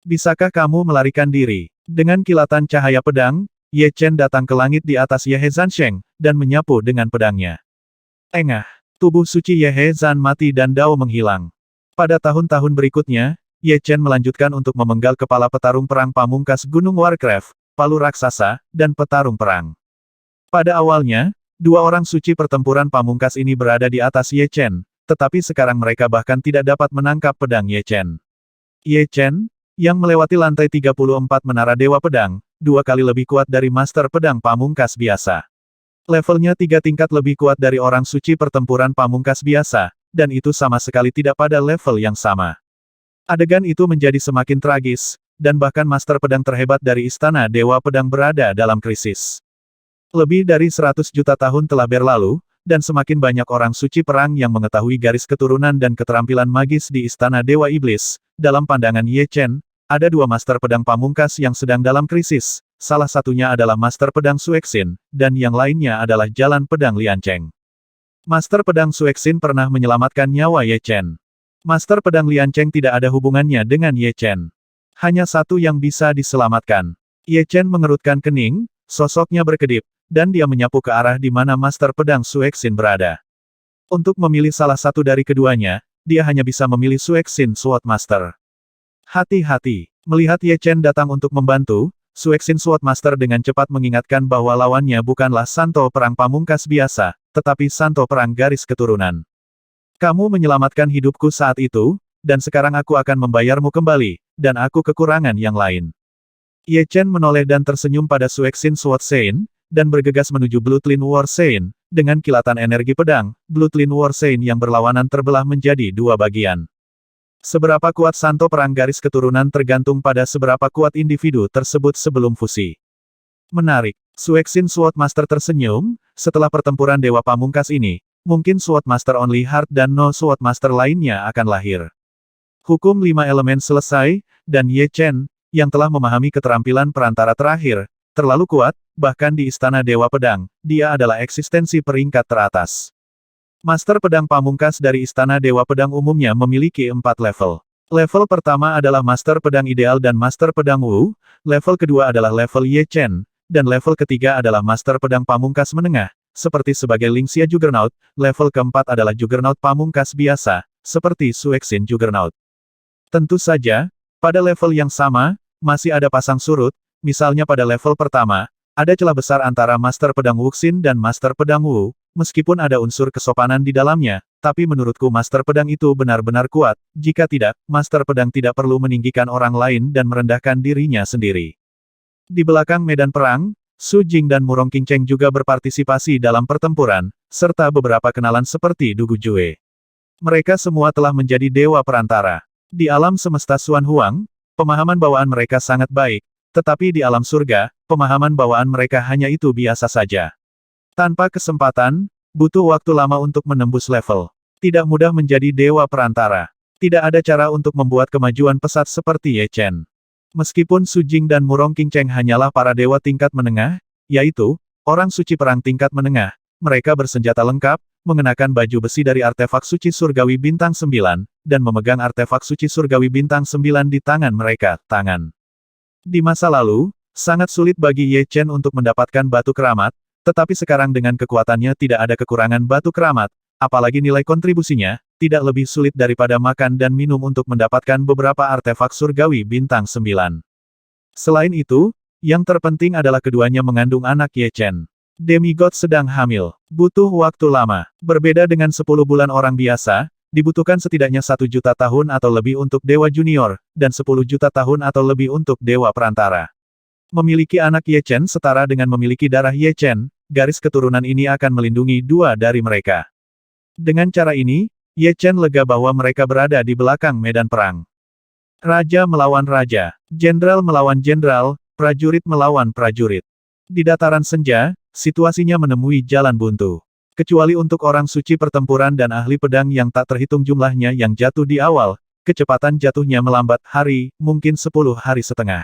Bisakah kamu melarikan diri? Dengan kilatan cahaya pedang, Ye Chen datang ke langit di atas Ye Zhansheng, dan menyapu dengan pedangnya. Engah! Tubuh suci Ye Zhan mati dan Dao menghilang. Pada tahun-tahun berikutnya, Ye Chen melanjutkan untuk memenggal kepala petarung perang Pamungkas Gunung Warcraft, palu raksasa, dan petarung perang. Pada awalnya, dua orang suci pertempuran Pamungkas ini berada di atas Ye Chen, tetapi sekarang mereka bahkan tidak dapat menangkap pedang Ye Chen. Ye Chen, yang melewati lantai 34 menara Dewa Pedang, 2 kali lebih kuat dari Master Pedang Pamungkas biasa. Levelnya 3 tingkat lebih kuat dari orang suci pertempuran pamungkas biasa, dan itu sama sekali tidak pada level yang sama. Adegan itu menjadi semakin tragis, dan bahkan Master Pedang terhebat dari Istana Dewa Pedang berada dalam krisis. Lebih dari 100 juta tahun telah berlalu, dan semakin banyak orang suci perang yang mengetahui garis keturunan dan keterampilan magis di Istana Dewa Iblis. Dalam pandangan Ye Chen, ada 2 Master Pedang Pamungkas yang sedang dalam krisis, salah satunya adalah Master Pedang Suexin, dan yang lainnya adalah Jalan Pedang Liancheng. Master Pedang Suexin pernah menyelamatkan nyawa Ye Chen. Master Pedang Liancheng tidak ada hubungannya dengan Ye Chen. Hanya satu yang bisa diselamatkan. Ye Chen mengerutkan kening, sosoknya berkedip, dan dia menyapu ke arah di mana Master Pedang Suexin berada. Untuk memilih salah satu dari keduanya, dia hanya bisa memilih Suexin Sword Master. Hati-hati. Melihat Ye Chen datang untuk membantu, Suexin Sword Master dengan cepat mengingatkan bahwa lawannya bukanlah Santo Perang Pamungkas biasa, tetapi Santo Perang Garis Keturunan. Kamu menyelamatkan hidupku saat itu, dan sekarang aku akan membayarmu kembali, dan aku kekurangan yang lain. Ye Chen menoleh dan tersenyum pada Suexin Sword Sein, dan bergegas menuju Bloodline War Sein. Dengan kilatan energi pedang, Bloodline War Sein yang berlawanan terbelah menjadi 2 bagian. Seberapa kuat Santo Perang Garis Keturunan tergantung pada seberapa kuat individu tersebut sebelum fusi. Menarik. Suexin Sword Master tersenyum, setelah pertempuran Dewa Pamungkas ini, mungkin Sword Master Only Heart dan No Sword Master lainnya akan lahir. Hukum 5 elemen selesai, dan Ye Chen, yang telah memahami keterampilan perantara terakhir, terlalu kuat, bahkan di Istana Dewa Pedang, dia adalah eksistensi peringkat teratas. Master Pedang Pamungkas dari Istana Dewa Pedang umumnya memiliki 4 level. Level pertama adalah Master Pedang Ideal dan Master Pedang Wu, level kedua adalah level Ye Chen, dan level ketiga adalah Master Pedang Pamungkas Menengah, seperti sebagai Lingxia Juggernaut. Level keempat adalah Juggernaut Pamungkas biasa, seperti Suexin Juggernaut. Tentu saja, pada level yang sama, masih ada pasang surut, misalnya pada level pertama, ada celah besar antara Master Pedang Wuxin dan Master Pedang Wu, meskipun ada unsur kesopanan di dalamnya, tapi menurutku Master Pedang itu benar-benar kuat, jika tidak, Master Pedang tidak perlu meninggikan orang lain dan merendahkan dirinya sendiri. Di belakang medan perang, Su Jing dan Murong Qingcheng juga berpartisipasi dalam pertempuran, serta beberapa kenalan seperti Dugu Jue. Mereka semua telah menjadi dewa perantara. Di alam semesta Xuan Huang, pemahaman bawaan mereka sangat baik, tetapi di alam surga, pemahaman bawaan mereka hanya itu biasa saja. Tanpa kesempatan, butuh waktu lama untuk menembus level. Tidak mudah menjadi dewa perantara. Tidak ada cara untuk membuat kemajuan pesat seperti Ye Chen. Meskipun Su Jing dan Murong Qingcheng hanyalah para dewa tingkat menengah, yaitu, orang suci perang tingkat menengah, mereka bersenjata lengkap, mengenakan baju besi dari artefak suci surgawi bintang 9, dan memegang artefak suci surgawi bintang 9 di tangan mereka, tangan. Di masa lalu, sangat sulit bagi Ye Chen untuk mendapatkan batu keramat, tetapi sekarang dengan kekuatannya tidak ada kekurangan batu keramat, apalagi nilai kontribusinya, tidak lebih sulit daripada makan dan minum untuk mendapatkan beberapa artefak surgawi bintang 9. Selain itu, yang terpenting adalah keduanya mengandung anak Ye Chen. Demigod sedang hamil. Butuh waktu lama. Berbeda dengan 10 bulan orang biasa, dibutuhkan setidaknya 1 juta tahun atau lebih untuk Dewa Junior, dan 10 juta tahun atau lebih untuk Dewa Perantara. Memiliki anak Ye Chen setara dengan memiliki darah Ye Chen, garis keturunan ini akan melindungi 2 dari mereka. Dengan cara ini, Ye Chen lega bahwa mereka berada di belakang medan perang. Raja melawan raja, jenderal melawan jenderal, prajurit melawan prajurit. Di dataran senja, situasinya menemui jalan buntu. Kecuali untuk orang suci pertempuran dan ahli pedang yang tak terhitung jumlahnya yang jatuh di awal, kecepatan jatuhnya melambat hari, mungkin 10 hari setengah.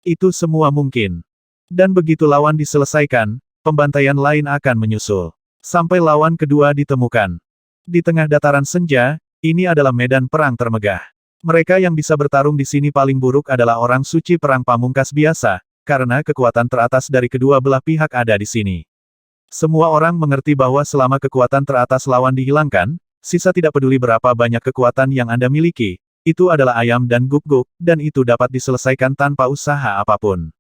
Itu semua mungkin. Dan begitu lawan diselesaikan, pembantaian lain akan menyusul. Sampai lawan kedua ditemukan. Di tengah dataran senja, ini adalah medan perang termegah. Mereka yang bisa bertarung di sini paling buruk adalah orang suci perang pamungkas biasa, karena kekuatan teratas dari kedua belah pihak ada di sini. Semua orang mengerti bahwa selama kekuatan teratas lawan dihilangkan, sisa tidak peduli berapa banyak kekuatan yang Anda miliki, itu adalah ayam dan guk-guk, dan itu dapat diselesaikan tanpa usaha apapun.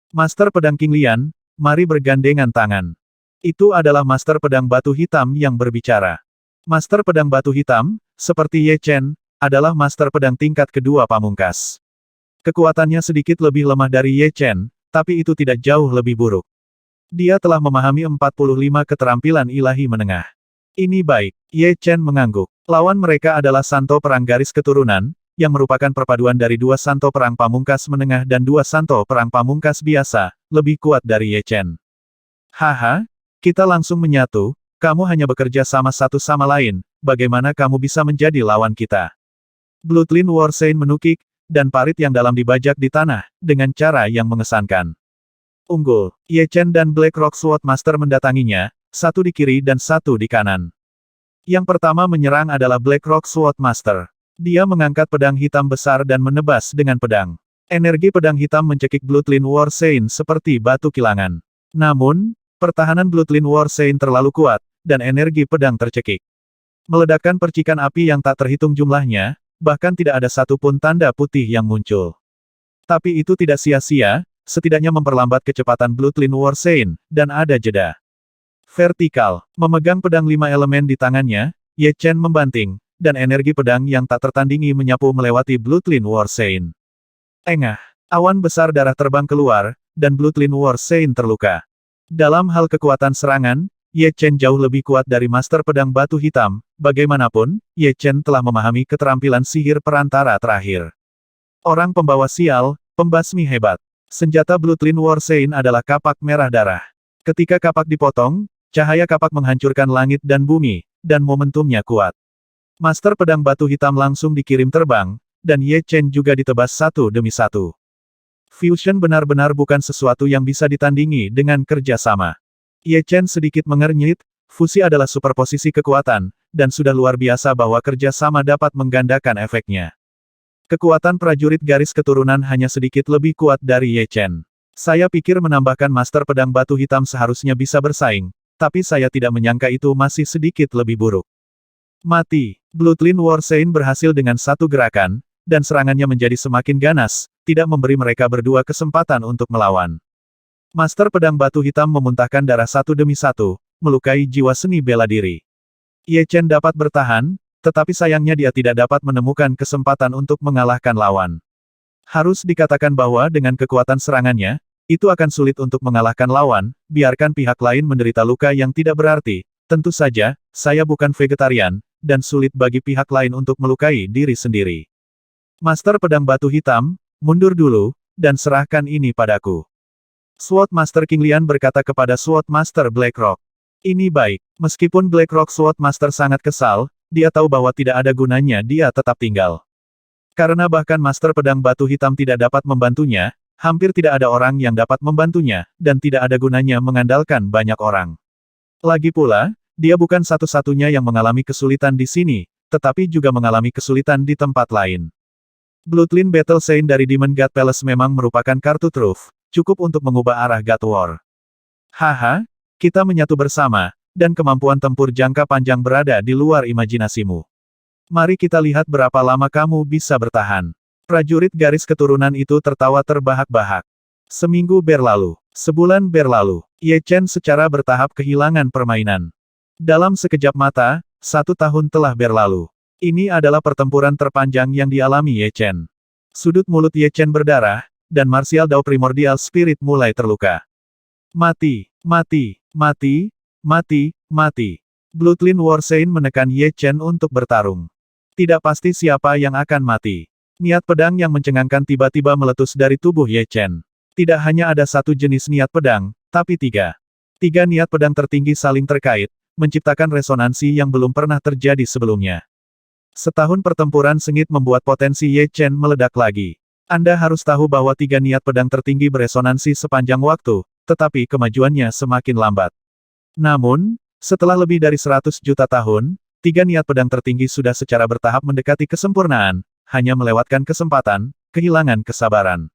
Master Pedang King Lian, mari bergandengan tangan. Itu adalah Master Pedang Batu Hitam yang berbicara. Master Pedang Batu Hitam, seperti Ye Chen, adalah master pedang tingkat kedua pamungkas. Kekuatannya sedikit lebih lemah dari Ye Chen, tapi itu tidak jauh lebih buruk. Dia telah memahami 45 keterampilan ilahi menengah. Ini baik, Ye Chen mengangguk. Lawan mereka adalah Santo Perang Garis Keturunan, yang merupakan perpaduan dari dua Santo Perang Pamungkas menengah dan dua Santo Perang Pamungkas biasa, lebih kuat dari Ye Chen. Haha, kita langsung menyatu, kamu hanya bekerja sama satu sama lain, bagaimana kamu bisa menjadi lawan kita? Bloodline War Saint menukik, dan parit yang dalam dibajak di tanah, dengan cara yang mengesankan. Unggul, Ye Chen dan Black Rock Sword Master mendatanginya, satu di kiri dan satu di kanan. Yang pertama menyerang adalah Black Rock Sword Master. Dia mengangkat pedang hitam besar dan menebas dengan pedang. Energi pedang hitam mencekik Bloodline War Saint seperti batu kilangan. Namun, pertahanan Bloodline War Saint terlalu kuat, dan energi pedang tercekik. Meledakkan percikan api yang tak terhitung jumlahnya, bahkan tidak ada satupun tanda putih yang muncul. Tapi itu tidak sia-sia, setidaknya memperlambat kecepatan Bloodline War Saint, dan ada jeda. Vertikal, memegang pedang 5 elemen di tangannya, Ye Chen membanting, dan energi pedang yang tak tertandingi menyapu melewati Bloodline War Saint. Engah, awan besar darah terbang keluar, dan Bloodline War Saint terluka. Dalam hal kekuatan serangan, Ye Chen jauh lebih kuat dari Master Pedang Batu Hitam, bagaimanapun, Ye Chen telah memahami keterampilan sihir perantara terakhir. Orang pembawa sial, pembasmi hebat. Senjata Bloodline War Saint adalah kapak merah darah. Ketika kapak dipotong, cahaya kapak menghancurkan langit dan bumi, dan momentumnya kuat. Master Pedang Batu Hitam langsung dikirim terbang, dan Ye Chen juga ditebas satu demi satu. Fusion benar-benar bukan sesuatu yang bisa ditandingi dengan kerja sama. Ye Chen sedikit mengernyit, fusi adalah superposisi kekuatan, dan sudah luar biasa bahwa kerja sama dapat menggandakan efeknya. Kekuatan prajurit garis keturunan hanya sedikit lebih kuat dari Ye Chen. Saya pikir menambahkan Master Pedang Batu Hitam seharusnya bisa bersaing, tapi saya tidak menyangka itu masih sedikit lebih buruk. Mati, Bloodline War Saint berhasil dengan satu gerakan, dan serangannya menjadi semakin ganas, tidak memberi mereka berdua kesempatan untuk melawan. Master Pedang Batu Hitam memuntahkan darah satu demi satu, melukai jiwa seni bela diri. Ye Chen dapat bertahan, tetapi sayangnya dia tidak dapat menemukan kesempatan untuk mengalahkan lawan. Harus dikatakan bahwa dengan kekuatan serangannya, itu akan sulit untuk mengalahkan lawan, biarkan pihak lain menderita luka yang tidak berarti. Tentu saja, saya bukan vegetarian, dan sulit bagi pihak lain untuk melukai diri sendiri. Master Pedang Batu Hitam, mundur dulu, dan serahkan ini padaku. Sword Master King Lian berkata kepada Sword Master Black Rock. Ini baik, meskipun Black Rock Sword Master sangat kesal, dia tahu bahwa tidak ada gunanya dia tetap tinggal. Karena bahkan Master Pedang Batu Hitam tidak dapat membantunya, hampir tidak ada orang yang dapat membantunya, dan tidak ada gunanya mengandalkan banyak orang. Lagi pula, dia bukan satu-satunya yang mengalami kesulitan di sini, tetapi juga mengalami kesulitan di tempat lain. Bloodline Battle Saint dari Demon God Palace memang merupakan kartu truf, cukup untuk mengubah arah God War. Haha, kita menyatu bersama, dan kemampuan tempur jangka panjang berada di luar imajinasimu. Mari kita lihat berapa lama kamu bisa bertahan. Prajurit garis keturunan itu tertawa terbahak-bahak. Seminggu berlalu, sebulan berlalu, Ye Chen secara bertahap kehilangan permainan. Dalam sekejap mata, 1 tahun telah berlalu. Ini adalah pertempuran terpanjang yang dialami Ye Chen. Sudut mulut Ye Chen berdarah, dan Martial Dao Primordial Spirit mulai terluka. Mati, mati, mati, mati, mati. Bloodline War Saint menekan Ye Chen untuk bertarung. Tidak pasti siapa yang akan mati. Niat pedang yang mencengangkan tiba-tiba meletus dari tubuh Ye Chen. Tidak hanya ada satu jenis niat pedang, tapi 3. 3 niat pedang tertinggi saling terkait, menciptakan resonansi yang belum pernah terjadi sebelumnya. Setahun pertempuran sengit membuat potensi Ye Chen meledak lagi. Anda harus tahu bahwa 3 niat pedang tertinggi beresonansi sepanjang waktu, tetapi kemajuannya semakin lambat. Namun, setelah lebih dari 100 juta tahun, 3 niat pedang tertinggi sudah secara bertahap mendekati kesempurnaan, hanya melewatkan kesempatan, kehilangan kesabaran.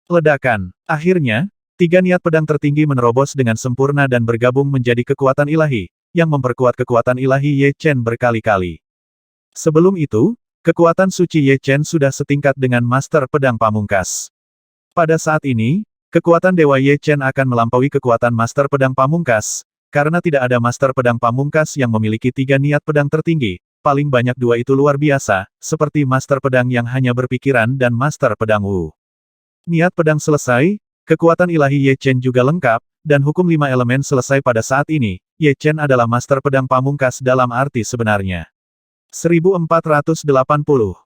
Ledakan. Akhirnya, 3 niat pedang tertinggi menerobos dengan sempurna dan bergabung menjadi kekuatan ilahi, yang memperkuat kekuatan ilahi Ye Chen berkali-kali. Sebelum itu, kekuatan suci Ye Chen sudah setingkat dengan Master Pedang Pamungkas. Pada saat ini, kekuatan Dewa Ye Chen akan melampaui kekuatan Master Pedang Pamungkas, Karena tidak ada master pedang pamungkas yang memiliki 3 niat pedang tertinggi, paling banyak 2 itu luar biasa, seperti master pedang yang hanya berpikiran dan master pedang Wu. Niat pedang selesai, kekuatan ilahi Ye Chen juga lengkap, dan hukum 5 elemen selesai pada saat ini. Ye Chen adalah master pedang pamungkas dalam arti sebenarnya. 1480